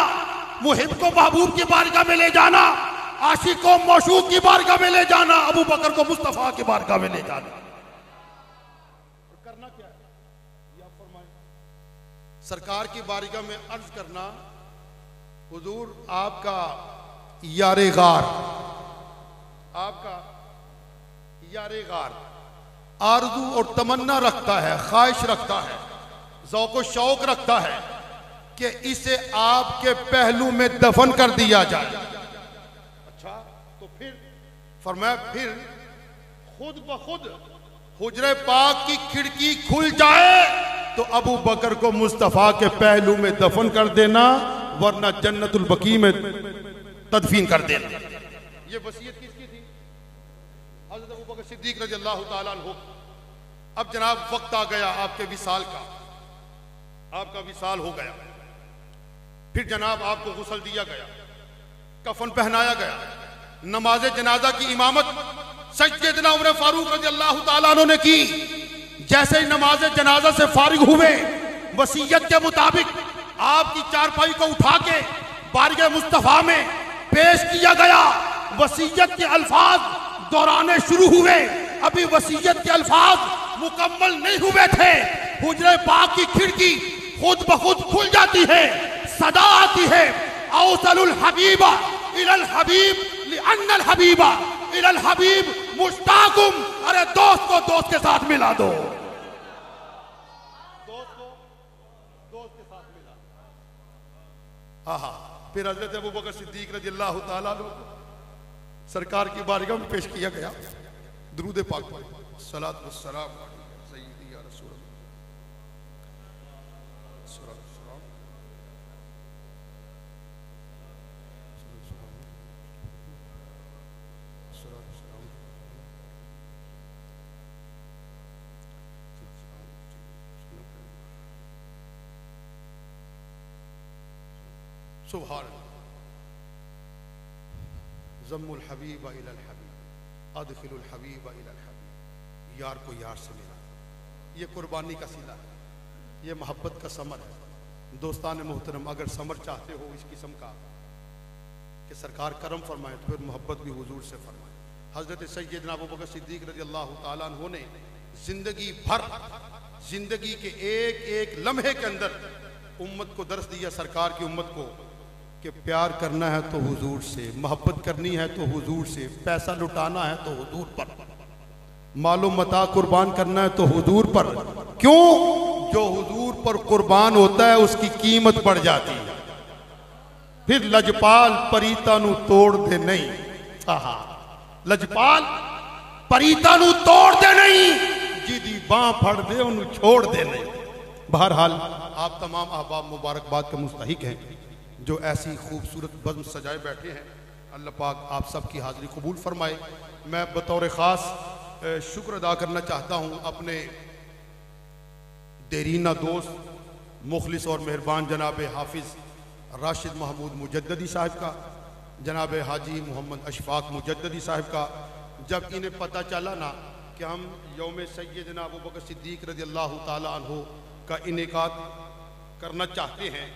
मुहिब को महबूब की बारगाह में ले जाना, आशिक को मौशूक की बारगाह में ले जाना, अबू बकर को मुस्तफा की बारगाह में ले जाना। करना क्या है, ये आप फरमाएं। सरकार की बारगाह में अर्ज करना, हुजूर आपका यारे गार, आपका यारे गार आरज़ू और तमन्ना रखता है, ख्वाहिश रखता है, ज़ौक़ शौक रखता है कि इसे आपके पहलू में दफन कर दिया जाए। अच्छा, तो फिर फरमाया, फिर खुद ब खुद हुजरे पाक की खिड़की खुल जाए तो अबू बकर को मुस्तफ़ा के पहलू में दफन कर देना, वरना जन्नतुल बकी में तदफीन कर देना। ये वसीयत किसकी थी? हज़रत अबू बकर सिद्दीक रज़ियल्लाहु ताला अन्हु। अब जनाब वक्त आ गया आपके विसाल का, आपका विसाल हो गया। फिर जनाब आपको गुस्ल दिया गया, कफन पहनाया गया, नमाज जनाजा की इमामत सैयदना उमर फारूक रज़ियल्लाहु ताला अन्हु ने की। जैसे ही नमाज जनाजा से फारिग हुए, वसीयत के मुताबिक आपकी चारपाई को उठा के बारगाह मुस्तफा में पेश किया गया। वसीयत के अल्फाज दोहराने शुरू हुए। अभी वसीयत के अल्फाज मुकम्मल नहीं हुए थे, हुजरे पाक की खिड़की खुद ब खुद खुल जाती है, सदा आती है, औसलुल हबीबा इलल हबीब लिअन्नल हबीबा इलल हबीब मुश्ताकुम। अरे दोस्त को दोस्त के साथ मिला दो, दोस्त को दोस्त के साथ मिला। फिर हजरत अबू बकर सिद्दीक रज़ियल्लाहु ताला अन्हु सरकार की बारगाह में पेश किया गया। दुरूद पाक पढ़े, सलात व सलाम सय्यदी या रसूल सुभान ज़म्मुल हबीब इलल हबीब अदखिलुल हबीब इलल हबीब। यार को यार से मिला, ये कुर्बानी का सिला है, ये मोहब्बत का समर है। दोस्तान मोहतरम, अगर समर चाहते हो इस किस्म का कि सरकार करम फरमाए, तो फिर मोहब्बत भी हुजूर से फरमाए। हज़रत सैयदना अबू बकर सिद्दीक रज़ियल्लाहु ताला अन्हु ने जिंदगी भर, जिंदगी के एक एक लम्हे के अंदर उम्मत को दर्स दिया, सरकार की उम्मत को, कि प्यार करना है तो हुजूर से, मोहब्बत करनी है तो हुजूर से, पैसा लुटाना है तो हुजूर पर, मालो मता कुर्बान करना है तो हुजूर पर। क्यों? जो हुजूर पर कुर्बान होता है उसकी कीमत बढ़ जाती है। फिर लजपाल परीता नू तोड़ दे नहीं, लजपाल परीता नू तोड़ दे नहीं, जिदी बां फड़ दे उन्हें छोड़ दे नहीं। बहरहाल आप तमाम अहबाब मुबारकबाद के मुस्तहिक हैं जो ऐसी खूबसूरत बज़्म सजाए बैठे हैं। अल्लाह पाक आप सब की हाज़िरी कबूल फरमाए। मैं बतौर ख़ास शुक्र अदा करना चाहता हूँ अपने देरीना दोस्त, मुखलिस और मेहरबान जनाब हाफिज़ राशिद महमूद मुजद्ददी साहब का, जनाब हाजी मोहम्मद अशफाक मुजद्ददी साहब का। जब इन्हें पता चला ना कि हम यौम सैयदना अबू बकर सिद्दीक़ रज़ियल्लाहु ताला अन्हु का इनेकाद करना चाहते हैं,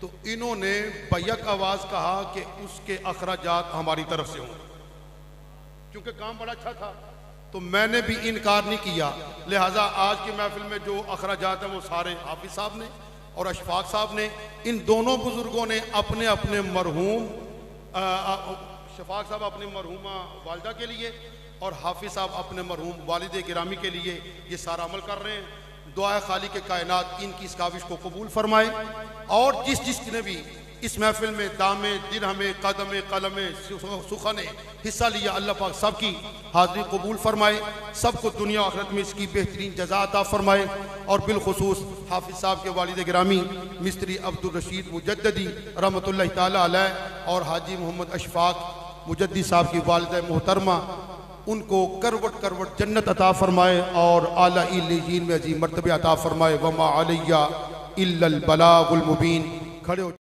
तो इन्होंने बैक आवाज़ कहा कि उसके अखराजात हमारी तरफ से हों। क्योंकि काम बड़ा अच्छा था तो मैंने भी इनकार नहीं किया, लिहाजा आज की महफिल में जो अखराजात हैं वो सारे हाफिज साहब ने और अशफाक साहब ने, इन दोनों बुजुर्गों ने अपने अपने मरहूम, शफाक साहब अपनी मरहूमा वालिदा के लिए और हाफिज साहब अपने मरहूम वालिद गिरामी के लिए ये सारा अमल कर रहे हैं। दुआ खाली के कायनात इनकी इस काविश को कबूल फरमाए, और जिस जिसने भी इस महफिल में दामे दिरहमे कदमे कलमे सुखने हिस्सा लिया, अल्लाह पाक सबकी हाज़िरी कबूल फरमाए, सबको दुनिया आखिरत में इसकी बेहतरीन जज़ा अता फरमाए। और बिलखुसूस हाफिज साहब के वालिद गिरामी मिस्त्री अब्दुल रशीद मुजद्ददी रहमतुल्लाह ताला अलैह और हाजी मोहम्मद अशफाक मुजद्दी साहब की वालिदा मोहतरमा, उनको करवट करवट जन्नत अता फरमाए और आला इल्लीयीन में अजीम मर्तबे अता फरमाए। वमा अलैया इल्लल बलागुल मुबीन। खड़े हो।